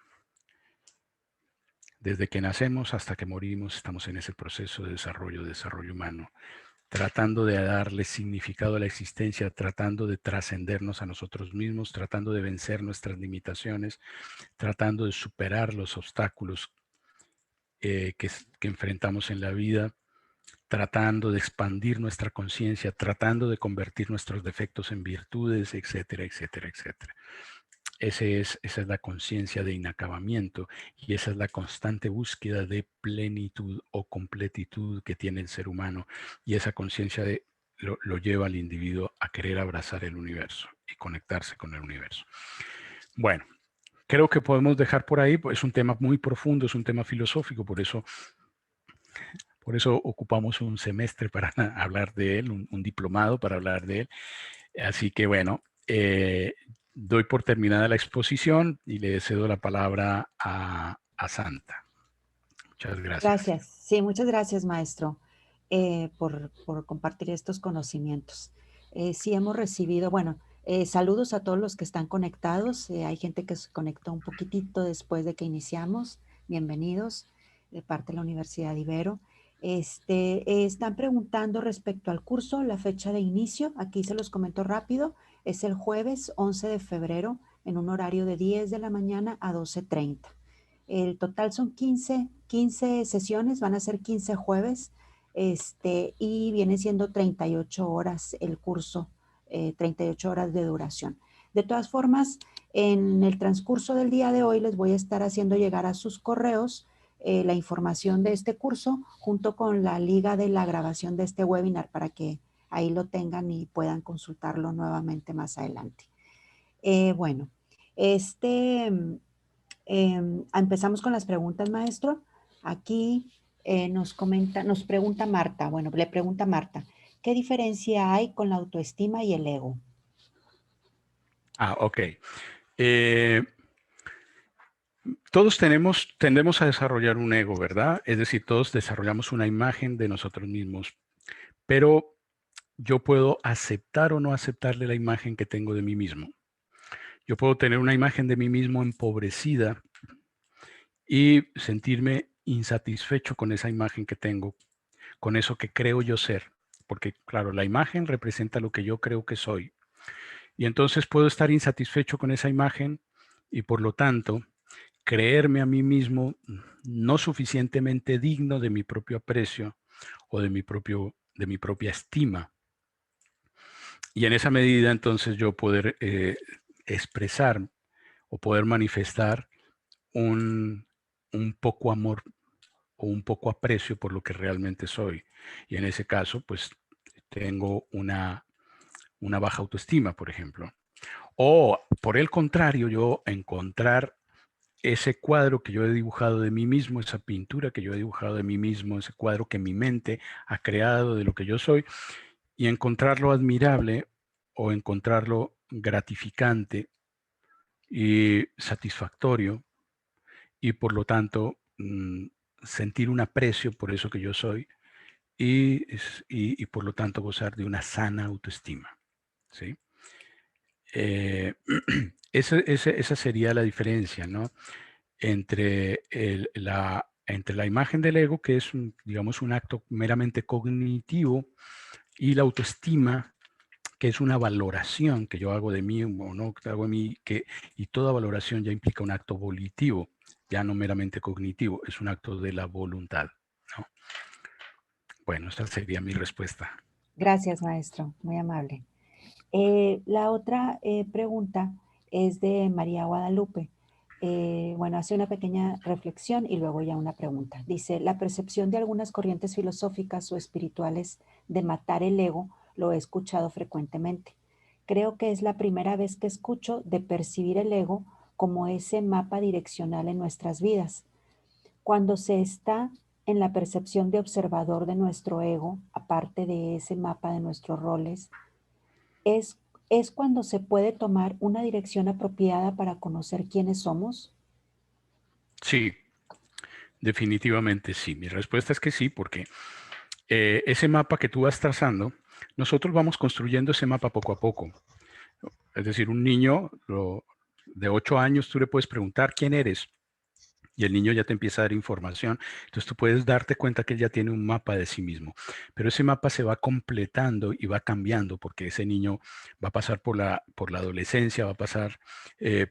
Desde que nacemos hasta que morimos estamos en ese proceso de desarrollo humano, tratando de darle significado a la existencia, tratando de trascendernos a nosotros mismos, tratando de vencer nuestras limitaciones, tratando de superar los obstáculos que enfrentamos en la vida, tratando de expandir nuestra conciencia, tratando de convertir nuestros defectos en virtudes, etcétera, etcétera, etcétera. Esa es la conciencia de inacabamiento y esa es la constante búsqueda de plenitud o completitud que tiene el ser humano. Y esa conciencia lo lleva al individuo a querer abrazar el universo y conectarse con el universo. Bueno, creo que podemos dejar por ahí, pues es un tema muy profundo, es un tema filosófico, por eso ocupamos un semestre para hablar de él, un diplomado para hablar de él. Así que bueno, doy por terminada la exposición y le cedo la palabra a Santa. Muchas gracias. Gracias. Sí, muchas gracias, maestro, por compartir estos conocimientos. Sí, hemos recibido, bueno, saludos a todos los que están conectados. Hay gente que se conectó un poquitito después de que iniciamos. Bienvenidos de parte de la Universidad Ibero. Están preguntando respecto al curso, la fecha de inicio. Aquí se los comento rápido. Es el jueves 11 de febrero en un horario de 10 de la mañana a 12:30. El total son 15 sesiones, van a ser 15 jueves, y viene siendo 38 horas el curso, 38 horas de duración. De todas formas, en el transcurso del día de hoy les voy a estar haciendo llegar a sus correos la información de este curso junto con la liga de la grabación de este webinar para que ahí lo tengan y puedan consultarlo nuevamente más adelante. Bueno, empezamos con las preguntas, maestro. Aquí nos pregunta Marta, bueno, le pregunta Marta, ¿qué diferencia hay con la autoestima y el ego? Ok. Todos tendemos a desarrollar un ego, ¿verdad? Es decir, todos desarrollamos una imagen de nosotros mismos, pero yo puedo aceptar o no aceptarle la imagen que tengo de mí mismo. Yo puedo tener una imagen de mí mismo empobrecida y sentirme insatisfecho con esa imagen que tengo, con eso que creo yo ser. Porque, claro, la imagen representa lo que yo creo que soy. Y entonces puedo estar insatisfecho con esa imagen y, por lo tanto, creerme a mí mismo no suficientemente digno de mi propio aprecio o de mi propia estima. Y en esa medida, entonces, yo poder expresar o poder manifestar un poco amor o un poco aprecio por lo que realmente soy. Y en ese caso, pues tengo una baja autoestima, por ejemplo. O por el contrario, yo encontrar ese cuadro que yo he dibujado de mí mismo, esa pintura que yo he dibujado de mí mismo, ese cuadro que mi mente ha creado de lo que yo soy, y encontrarlo admirable o encontrarlo gratificante y satisfactorio, y por lo tanto sentir un aprecio por eso que yo soy y por lo tanto gozar de una sana autoestima. ¿Sí? Esa sería la diferencia, ¿no? Entre la imagen del ego, que es, digamos, un acto meramente cognitivo, y la autoestima, que es una valoración que yo hago de mí o no que hago de mí, y toda valoración ya implica un acto volitivo, ya no meramente cognitivo, es un acto de la voluntad, ¿no? Bueno, esa sería mi respuesta. Gracias, maestro, muy amable. La otra pregunta es de María Guadalupe. Bueno, hace una pequeña reflexión y luego ya una pregunta. Dice, la percepción de algunas corrientes filosóficas o espirituales de matar el ego lo he escuchado frecuentemente. Creo que es la primera vez que escucho de percibir el ego como ese mapa direccional en nuestras vidas. Cuando se está en la percepción de observador de nuestro ego, aparte de ese mapa de nuestros roles, es cuando se puede tomar una dirección apropiada para conocer quiénes somos. Sí, definitivamente sí. Mi respuesta es que sí, porque ese mapa que tú vas trazando, nosotros vamos construyendo ese mapa poco a poco. Es decir, un niño de 8 años, tú le puedes preguntar quién eres y el niño ya te empieza a dar información. Entonces tú puedes darte cuenta que él ya tiene un mapa de sí mismo, pero ese mapa se va completando y va cambiando porque ese niño va a pasar por la adolescencia, va a pasar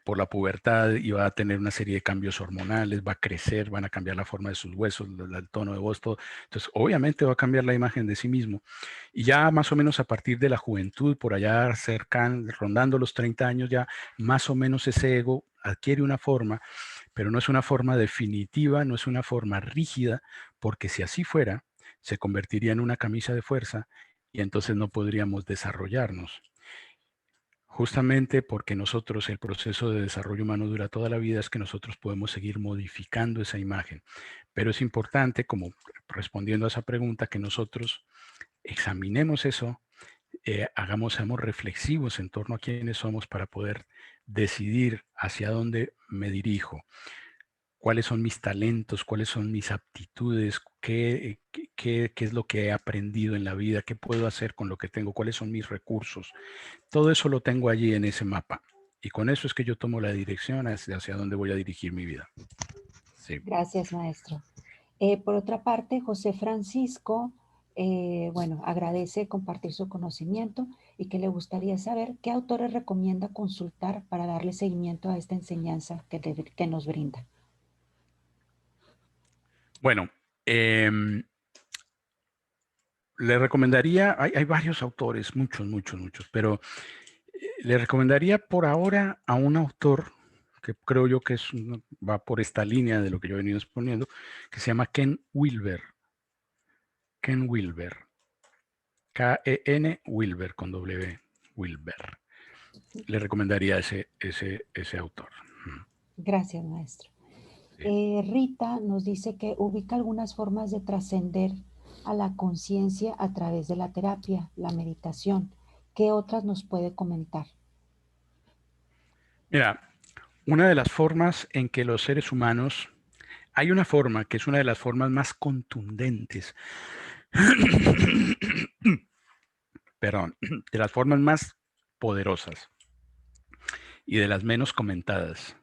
por la pubertad y va a tener una serie de cambios hormonales, va a crecer, van a cambiar la forma de sus huesos, el tono de voz, todo. Entonces obviamente va a cambiar la imagen de sí mismo. Y ya más o menos a partir de la juventud, por allá cercano, rondando los 30 años, ya más o menos ese ego adquiere una forma, pero no es una forma definitiva, no es una forma rígida, porque si así fuera, se convertiría en una camisa de fuerza y entonces no podríamos desarrollarnos. Justamente porque nosotros, el proceso de desarrollo humano dura toda la vida, es que nosotros podemos seguir modificando esa imagen. Pero es importante, como respondiendo a esa pregunta, que nosotros examinemos eso, seamos reflexivos en torno a quiénes somos para poder decidir hacia dónde me dirijo, cuáles son mis talentos, cuáles son mis aptitudes, qué es lo que he aprendido en la vida, qué puedo hacer con lo que tengo, cuáles son mis recursos. Todo eso lo tengo allí en ese mapa. Y con eso es que yo tomo la dirección hacia dónde voy a dirigir mi vida. Sí. Gracias, maestro. Por otra parte, José Francisco, bueno, agradece compartir su conocimiento y que le gustaría saber qué autores recomienda consultar para darle seguimiento a esta enseñanza que nos brinda. Bueno, le recomendaría, hay varios autores, muchos, pero le recomendaría por ahora a un autor que creo yo que va por esta línea de lo que yo he venido exponiendo, que se llama Ken Wilber. Ken Wilber. K-E-N Wilber con W. Wilber. Le recomendaría ese autor. Gracias, maestro. Sí. Rita nos dice que ubica algunas formas de trascender a la conciencia a través de la terapia, la meditación. ¿Qué otras nos puede comentar? Mira, una de las formas en que los seres humanos, hay una forma que es una de las formas más contundentes, perdón, de las formas más poderosas y de las menos comentadas.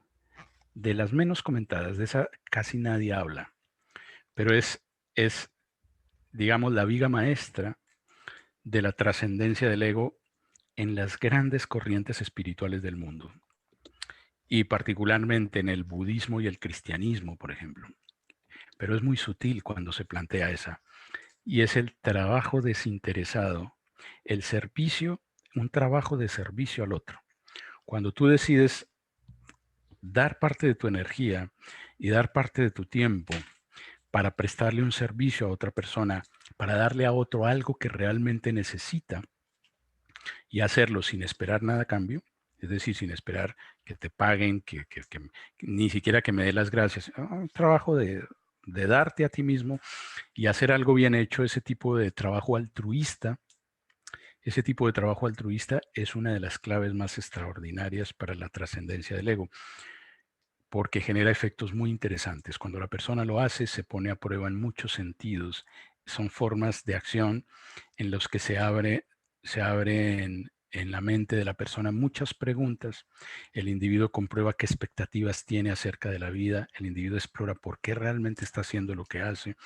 De las menos comentadas, de esa casi nadie habla, pero es, digamos, la viga maestra de la trascendencia del ego en las grandes corrientes espirituales del mundo, y particularmente en el budismo y el cristianismo, por ejemplo. Pero es muy sutil cuando se plantea esa, y es el trabajo desinteresado, el servicio, un trabajo de servicio al otro. Cuando tú decides dar parte de tu energía y dar parte de tu tiempo para prestarle un servicio a otra persona, para darle a otro algo que realmente necesita y hacerlo sin esperar nada a cambio, es decir, sin esperar que te paguen, que ni siquiera que me dé las gracias. Un trabajo de darte a ti mismo y hacer algo bien hecho, ese tipo de trabajo altruista. Ese tipo de trabajo altruista es una de las claves más extraordinarias para la trascendencia del ego, porque genera efectos muy interesantes. Cuando la persona lo hace, se pone a prueba en muchos sentidos. Son formas de acción en los que se abre en la mente de la persona muchas preguntas. El individuo comprueba qué expectativas tiene acerca de la vida. El individuo explora por qué realmente está haciendo lo que hace.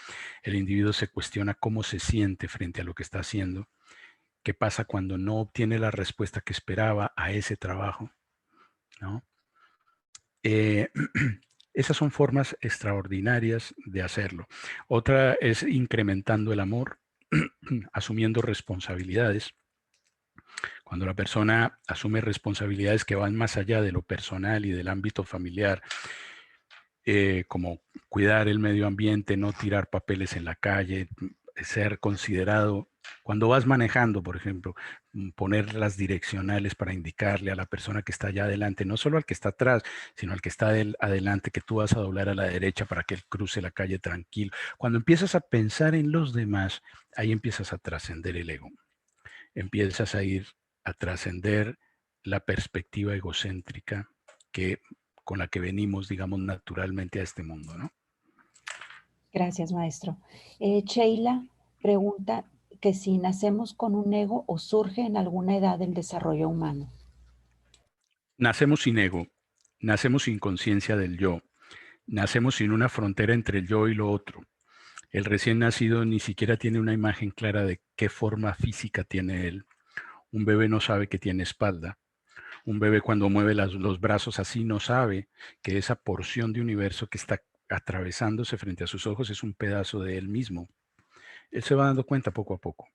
El individuo se cuestiona cómo se siente frente a lo que está haciendo. ¿Qué pasa cuando no obtiene la respuesta que esperaba a ese trabajo? ¿No? Eh, esas son formas extraordinarias de hacerlo. Otra es incrementando el amor, asumiendo responsabilidades. Cuando la persona asume responsabilidades que van más allá de lo personal y del ámbito familiar, como cuidar el medio ambiente, no tirar papeles en la calle, ser considerado. Cuando vas manejando, por ejemplo, poner las direccionales para indicarle a la persona que está allá adelante, no solo al que está atrás, sino al que está adelante, que tú vas a doblar a la derecha para que él cruce la calle tranquilo. Cuando empiezas a pensar en los demás, ahí empiezas a trascender el ego. Empiezas a ir a trascender la perspectiva egocéntrica que con la que venimos, digamos, naturalmente a este mundo, ¿no? Gracias, maestro. Sheila pregunta que si nacemos con un ego o surge en alguna edad del desarrollo humano. Nacemos sin ego, nacemos sin conciencia del yo, nacemos sin una frontera entre el yo y lo otro. El recién nacido ni siquiera tiene una imagen clara de qué forma física tiene él. Un bebé no sabe que tiene espalda. Un bebé cuando mueve los brazos así no sabe que esa porción de universo que está atravesándose frente a sus ojos es un pedazo de él mismo. Él se va dando cuenta poco a poco.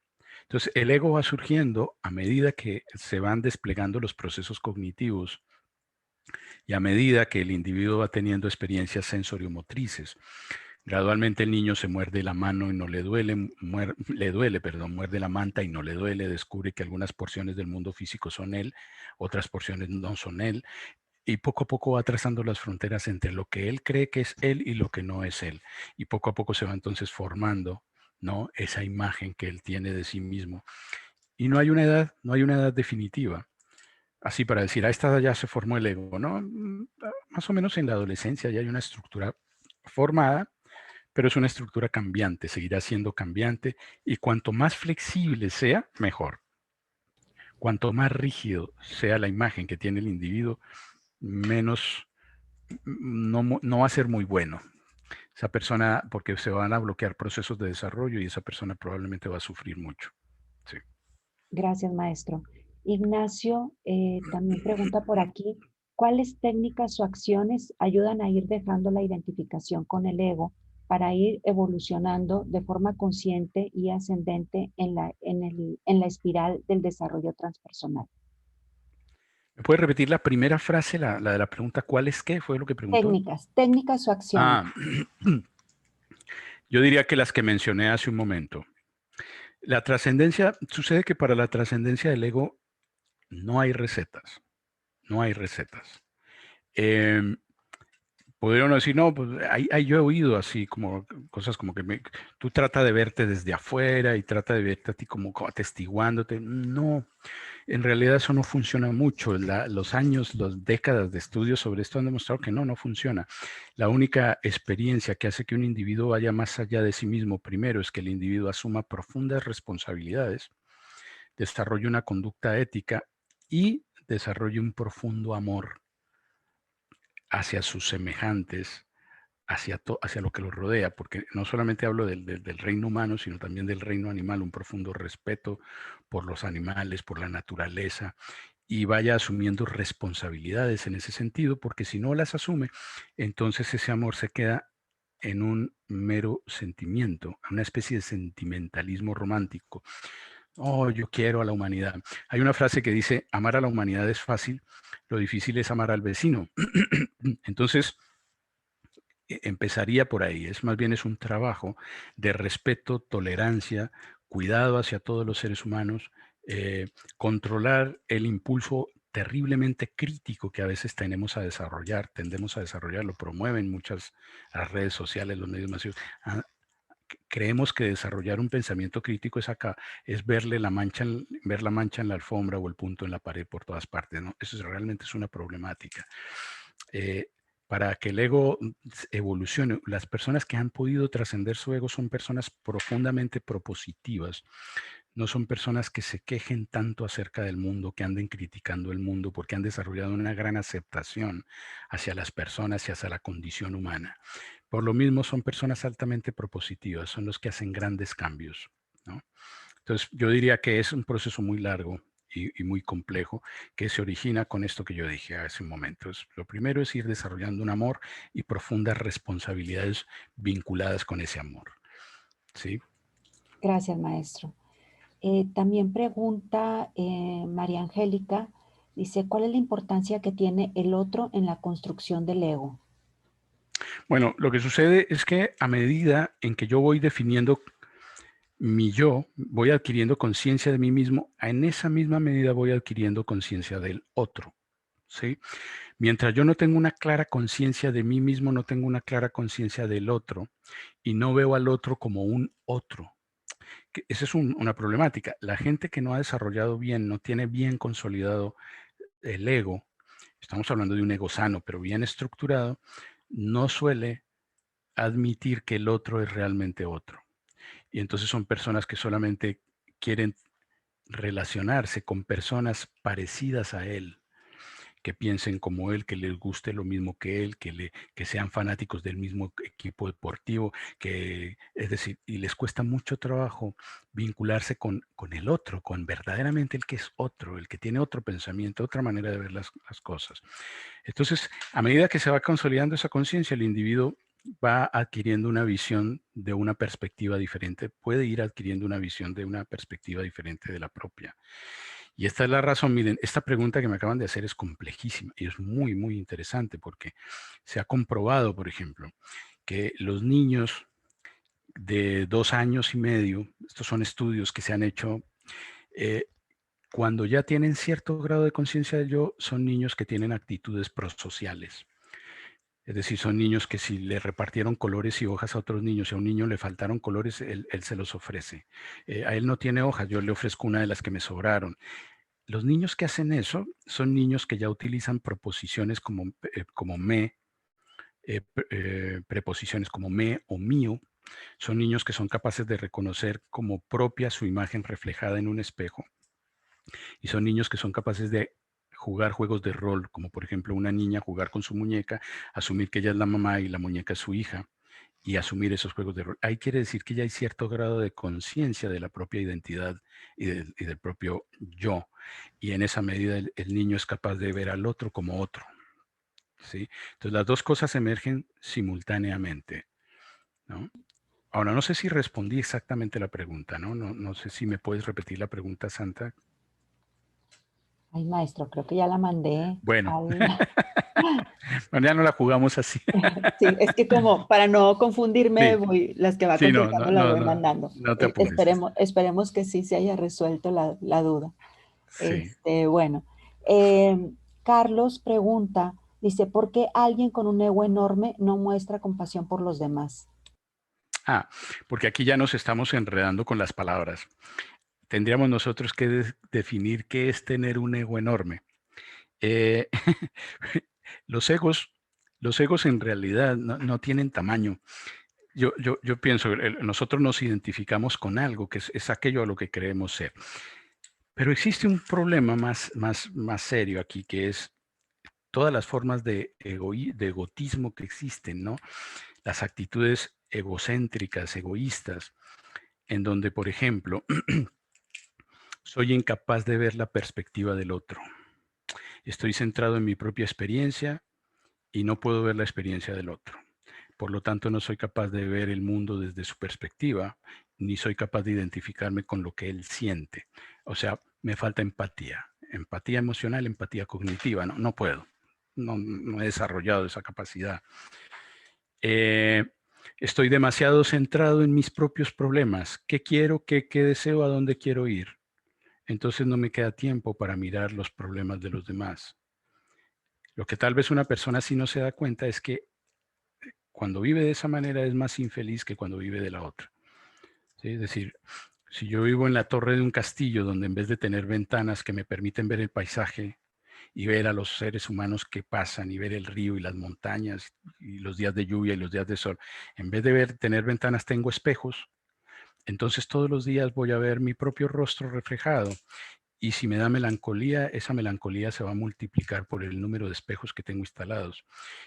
Entonces, el ego va surgiendo a medida que se van desplegando los procesos cognitivos y a medida que el individuo va teniendo experiencias sensoriomotrices. Gradualmente el niño se muerde la mano y no le duele, muerde la manta y no le duele, descubre que algunas porciones del mundo físico son él, otras porciones no son él, y poco a poco va trazando las fronteras entre lo que él cree que es él y lo que no es él. Y poco a poco se va entonces formando, ¿no?, esa imagen que él tiene de sí mismo. Y no hay una edad, no hay una edad definitiva. Así para decir, a esta edad ya se formó el ego, ¿no? Más o menos en la adolescencia ya hay una estructura formada, pero es una estructura cambiante, seguirá siendo cambiante y cuanto más flexible sea, mejor. Cuanto más rígido sea la imagen que tiene el individuo, menos, no va a ser muy bueno. Esa persona, porque se van a bloquear procesos de desarrollo y esa persona probablemente va a sufrir mucho. Sí. Gracias, maestro. Ignacio también pregunta por aquí, ¿cuáles técnicas o acciones ayudan a ir dejando la identificación con el ego para ir evolucionando de forma consciente y ascendente en la espiral del desarrollo transpersonal? ¿Me puede repetir la primera frase, la de la pregunta, ¿cuál es qué? ¿Fue lo que preguntó? Técnicas o acciones. Ah, yo diría que las que mencioné hace un momento. La trascendencia, sucede que para la trascendencia del ego no hay recetas, no hay recetas. Em, Podría uno decir, no, pues yo he oído así como cosas como que tú trata de verte desde afuera y trata de verte a ti como atestiguándote. No, en realidad eso no funciona mucho. Los años, las décadas de estudios sobre esto han demostrado que no funciona. La única experiencia que hace que un individuo vaya más allá de sí mismo, primero, es que el individuo asuma profundas responsabilidades, desarrolle una conducta ética y desarrolle un profundo amor hacia sus semejantes, hacia lo que los rodea, porque no solamente hablo del reino humano, sino también del reino animal, un profundo respeto por los animales, por la naturaleza, y vaya asumiendo responsabilidades en ese sentido, porque si no las asume, entonces ese amor se queda en un mero sentimiento, una especie de sentimentalismo romántico. Oh, yo quiero a la humanidad. Hay una frase que dice, amar a la humanidad es fácil, lo difícil es amar al vecino. Entonces, empezaría por ahí. Más bien es un trabajo de respeto, tolerancia, cuidado hacia todos los seres humanos, controlar el impulso terriblemente crítico que a veces tendemos a desarrollar, lo promueven muchas las redes sociales, los medios masivos. Creemos que desarrollar un pensamiento crítico es acá, es ver la mancha en la alfombra o el punto en la pared por todas partes, ¿no? Eso realmente es una problemática. Eh, para que el ego evolucione, las personas que han podido trascender su ego son personas profundamente propositivas, no son personas que se quejen tanto acerca del mundo, que anden criticando el mundo, porque han desarrollado una gran aceptación hacia las personas y hacia la condición humana. Por lo mismo, son personas altamente propositivas, son los que hacen grandes cambios, ¿no? Entonces, yo diría que es un proceso muy largo y muy complejo que se origina con esto que yo dije hace un momento. Lo primero es ir desarrollando un amor y profundas responsabilidades vinculadas con ese amor, ¿sí? Gracias, maestro. También pregunta María Angélica, dice, ¿cuál es la importancia que tiene el otro en la construcción del ego? Bueno, lo que sucede es que a medida en que yo voy definiendo mi yo, voy adquiriendo conciencia de mí mismo, en esa misma medida voy adquiriendo conciencia del otro, ¿sí? Mientras yo no tengo una clara conciencia de mí mismo, no tengo una clara conciencia del otro y no veo al otro como un otro. Esa es una problemática. La gente que no ha desarrollado bien, no tiene bien consolidado el ego, estamos hablando de un ego sano, pero bien estructurado, no suele admitir que el otro es realmente otro. Y entonces son personas que solamente quieren relacionarse con personas parecidas a él, que piensen como él, que les guste lo mismo que él, que sean fanáticos del mismo equipo deportivo, es decir, y les cuesta mucho trabajo vincularse con el otro, con verdaderamente el que es otro, el que tiene otro pensamiento, otra manera de ver las cosas. Entonces, a medida que se va consolidando esa conciencia, el individuo va adquiriendo una visión de una perspectiva diferente, puede ir adquiriendo una visión de una perspectiva diferente de la propia. Y esta es la razón, miren, esta pregunta que me acaban de hacer es complejísima y es muy, muy interesante porque se ha comprobado, por ejemplo, que los niños de 2 años y medio, estos son estudios que se han hecho, cuando ya tienen cierto grado de conciencia del yo, son niños que tienen actitudes prosociales. Es decir, son niños que si le repartieron colores y hojas a otros niños, y a un niño le faltaron colores, él se los ofrece. A él no tiene hojas, yo le ofrezco una de las que me sobraron. Los niños que hacen eso son niños que ya utilizan proposiciones como me, preposiciones como me o mío. Son niños que son capaces de reconocer como propia su imagen reflejada en un espejo. Y son niños que son capaces de jugar juegos de rol, como por ejemplo una niña jugar con su muñeca, asumir que ella es la mamá y la muñeca es su hija, y asumir esos juegos de rol. Ahí quiere decir que ya hay cierto grado de conciencia de la propia identidad y del propio yo. Y en esa medida el niño es capaz de ver al otro como otro. ¿Sí? Entonces las dos cosas emergen simultáneamente, ¿no? Ahora, no sé si respondí exactamente la pregunta, ¿no? No sé si me puedes repetir la pregunta, Santa. Ay, maestro, creo que ya la mandé Bueno, al... bueno, ya no la jugamos así. Sí, es que como para no confundirme, Sí, voy, las que va sí, no, no, contestando las no, voy no, mandando. no te apures. Esperemos que sí se haya resuelto la duda. Sí. Bueno, Carlos pregunta, dice, ¿por qué alguien con un ego enorme no muestra compasión por los demás? Ah, porque aquí ya nos estamos enredando con las palabras. Tendríamos nosotros que definir qué es tener un ego enorme. Eh, los egos, los egos en realidad no tienen tamaño. Yo pienso, nosotros nos identificamos con algo que es aquello a lo que creemos ser. Pero existe un problema más serio aquí, que es todas las formas de egotismo que existen, ¿no? Las actitudes egocéntricas, egoístas, en donde, por ejemplo, soy incapaz de ver la perspectiva del otro. Estoy centrado en mi propia experiencia y no puedo ver la experiencia del otro. Por lo tanto, no soy capaz de ver el mundo desde su perspectiva, ni soy capaz de identificarme con lo que él siente. O sea, me falta empatía. Empatía emocional, empatía cognitiva. No puedo. No he desarrollado esa capacidad. Estoy demasiado centrado en mis propios problemas. ¿Qué quiero? ¿Qué deseo? ¿A dónde quiero ir? Entonces no me queda tiempo para mirar los problemas de los demás. Lo que tal vez una persona sí no se da cuenta es que cuando vive de esa manera es más infeliz que cuando vive de la otra. ¿Sí? Es decir, si yo vivo en la torre de un castillo donde en vez de tener ventanas que me permiten ver el paisaje y ver a los seres humanos que pasan y ver el río y las montañas y los días de lluvia y los días de sol, en vez de tener ventanas tengo espejos, entonces todos los días voy a ver mi propio rostro reflejado. Y si me da melancolía, esa melancolía se va a multiplicar por el número de espejos que tengo instalados.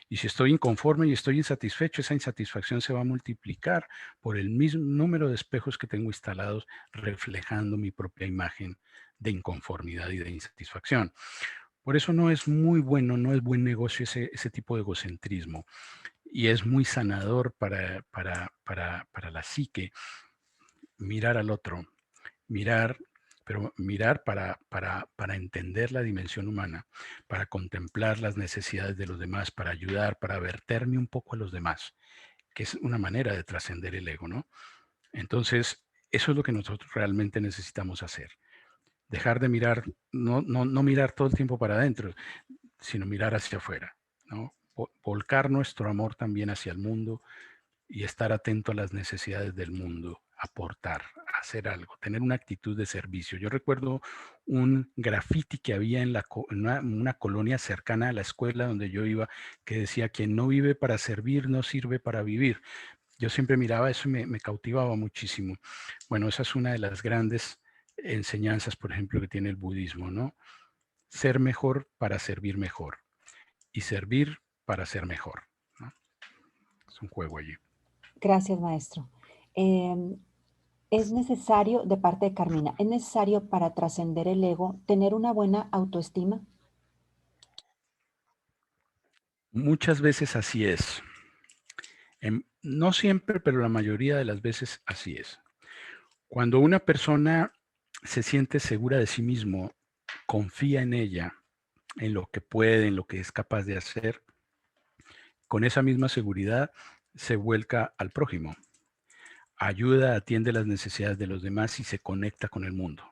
Y si estoy inconforme y estoy insatisfecho, esa insatisfacción se va a multiplicar por el mismo número de espejos que tengo instalados, reflejando mi propia imagen de inconformidad y de insatisfacción. Por eso no es muy bueno, no es buen negocio ese tipo de egocentrismo. Y es muy sanador para la psique mirar al otro, mirar, pero mirar para entender la dimensión humana, para contemplar las necesidades de los demás, para ayudar, para verterme un poco a los demás, que es una manera de trascender el ego, ¿no? Entonces, eso es lo que nosotros realmente necesitamos hacer. Dejar de mirar, no mirar todo el tiempo para adentro, sino mirar hacia afuera, ¿no? Volcar nuestro amor también hacia el mundo y estar atento a las necesidades del mundo, aportar, hacer algo, tener una actitud de servicio. Yo recuerdo un graffiti que había en una colonia cercana a la escuela donde yo iba que decía, quien no vive para servir, no sirve para vivir. Yo siempre miraba eso y me cautivaba muchísimo. Bueno, esa es una de las grandes enseñanzas, por ejemplo, que tiene el budismo, ¿no? ser mejor para servir mejor y servir para ser mejor, ¿no? Es un juego allí. Gracias, maestro. Em, es necesario, de parte de Carmina, ¿es necesario para trascender el ego tener una buena autoestima? Muchas veces así es. No siempre, pero la mayoría de las veces así es. Cuando una persona se siente segura de sí mismo, confía en ella, en lo que puede, en lo que es capaz de hacer, con esa misma seguridad se vuelca al prójimo, ayuda, atiende las necesidades de los demás y se conecta con el mundo.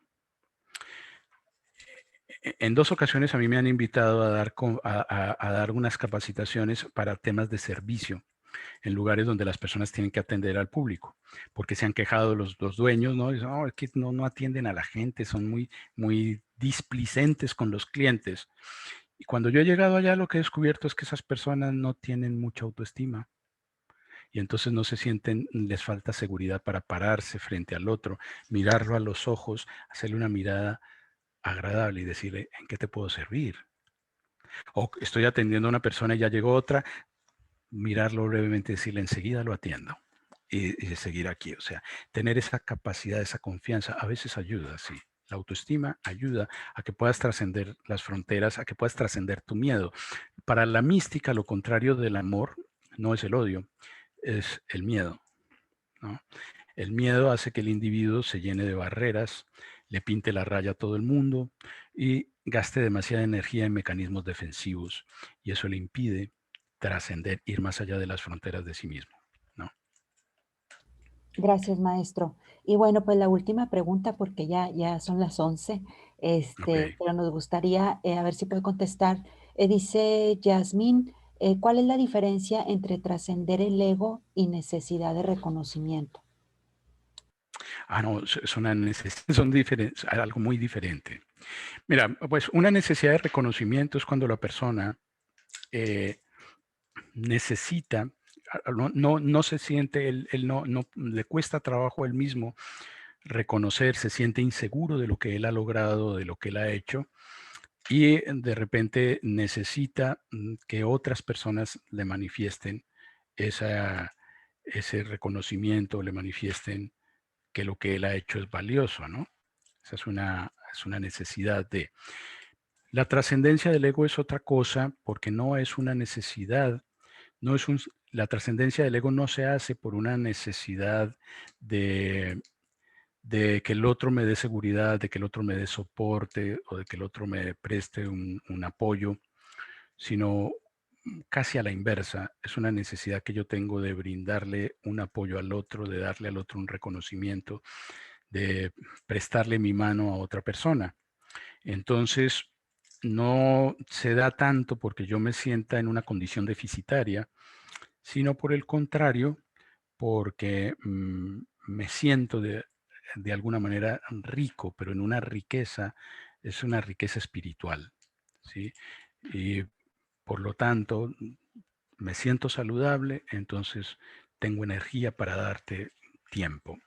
En 2 ocasiones a mí me han invitado a dar unas capacitaciones para temas de servicio en lugares donde las personas tienen que atender al público, porque se han quejado los dueños, ¿no? Dicen, "Oh, es que no atienden a la gente, son muy displicentes con los clientes". Y cuando yo he llegado allá, lo que he descubierto es que esas personas no tienen mucha autoestima y entonces no se sienten, les falta seguridad para pararse frente al otro, mirarlo a los ojos, hacerle una mirada agradable y decirle, ¿en qué te puedo servir? O estoy atendiendo a una persona y ya llegó otra, mirarlo brevemente y decirle, enseguida lo atiendo. Y seguir aquí, o sea, tener esa capacidad, esa confianza, a veces ayuda, sí. La autoestima ayuda a que puedas trascender las fronteras, a que puedas trascender tu miedo. Para la mística, lo contrario del amor no es el odio, es el miedo, ¿no? El miedo hace que el individuo se llene de barreras, le pinte la raya a todo el mundo y gaste demasiada energía en mecanismos defensivos. Y eso le impide trascender, ir más allá de las fronteras de sí mismo, ¿no? Gracias, maestro. Y bueno, pues la última pregunta, porque ya son las 11, Ok. pero nos gustaría, a ver si puede contestar. Dice Yasmín, ¿cuál es la diferencia entre trascender el ego y necesidad de reconocimiento? Ah, no, es una necesidad, son diferentes, algo muy diferente. Mira, pues una necesidad de reconocimiento es cuando la persona eh, necesita, no se siente, él no, le cuesta trabajo a él mismo reconocer, se siente inseguro de lo que él ha logrado, de lo que él ha hecho, y de repente necesita que otras personas le manifiesten esa, ese reconocimiento, le manifiesten que lo que él ha hecho es valioso, ¿no? Esa es una necesidad de... La trascendencia del ego es otra cosa porque no es una necesidad, no es un... La trascendencia del ego no se hace por una necesidad de que el otro me dé seguridad, de que el otro me dé soporte o de que el otro me preste un apoyo, sino casi a la inversa. Es una necesidad que yo tengo de brindarle un apoyo al otro, de darle al otro un reconocimiento, de prestarle mi mano a otra persona. Entonces, no se da tanto porque yo me sienta en una condición deficitaria, sino por el contrario, porque me siento de alguna manera rico, pero en una riqueza, es una riqueza espiritual, ¿sí? Y por lo tanto, me siento saludable, entonces tengo energía para darte tiempo.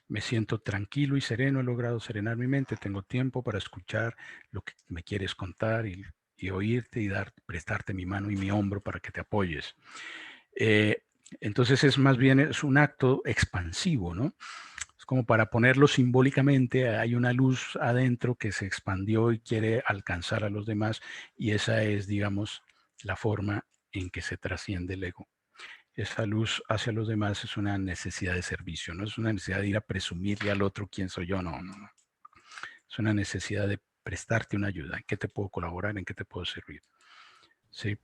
Me siento tranquilo y sereno, he logrado serenar mi mente, tengo tiempo para escuchar lo que me quieres contar y oírte y prestarte mi mano y mi hombro para que te apoyes. Eh, entonces es más bien es un acto expansivo, ¿no? Es como para ponerlo simbólicamente, hay una luz adentro que se expandió y quiere alcanzar a los demás y esa es, digamos, la forma en que se trasciende el ego. Esa luz hacia los demás es una necesidad de servicio, no es una necesidad de ir a presumirle al otro quién soy yo, no. Es una necesidad de prestarte una ayuda, en qué te puedo colaborar, en qué te puedo servir. Sí.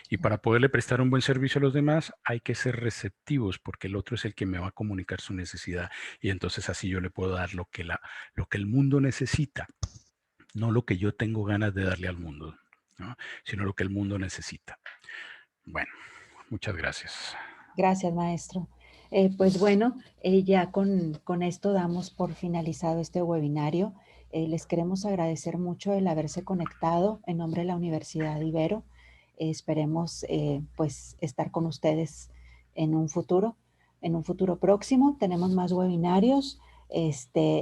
Y para poderle prestar un buen servicio a los demás hay que ser receptivos porque el otro es el que me va a comunicar su necesidad y entonces así yo le puedo dar lo que el mundo necesita, no lo que yo tengo ganas de darle al mundo, ¿no? Sino lo que el mundo necesita. Bueno, muchas gracias. Gracias, maestro. Pues bueno, ya con esto damos por finalizado este webinario. Les queremos agradecer mucho el haberse conectado en nombre de la Universidad Ibero. Esperemos pues estar con ustedes en un futuro próximo. Tenemos más webinarios,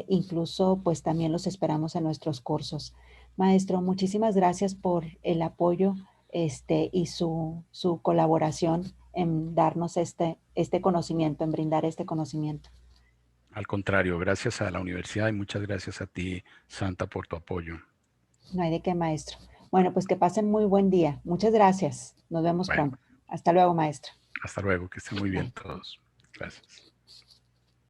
incluso pues también los esperamos en nuestros cursos. Maestro, muchísimas gracias por el apoyo y su colaboración en darnos este conocimiento, en brindar este conocimiento. Al contrario, gracias a la universidad y muchas gracias a ti, Santa, por tu apoyo. No hay de qué, maestro. Bueno, pues que pasen muy buen día. Muchas gracias. Nos vemos Bueno, pronto. Hasta luego, maestro. hasta luego, que estén muy bien Bye. todos. Gracias.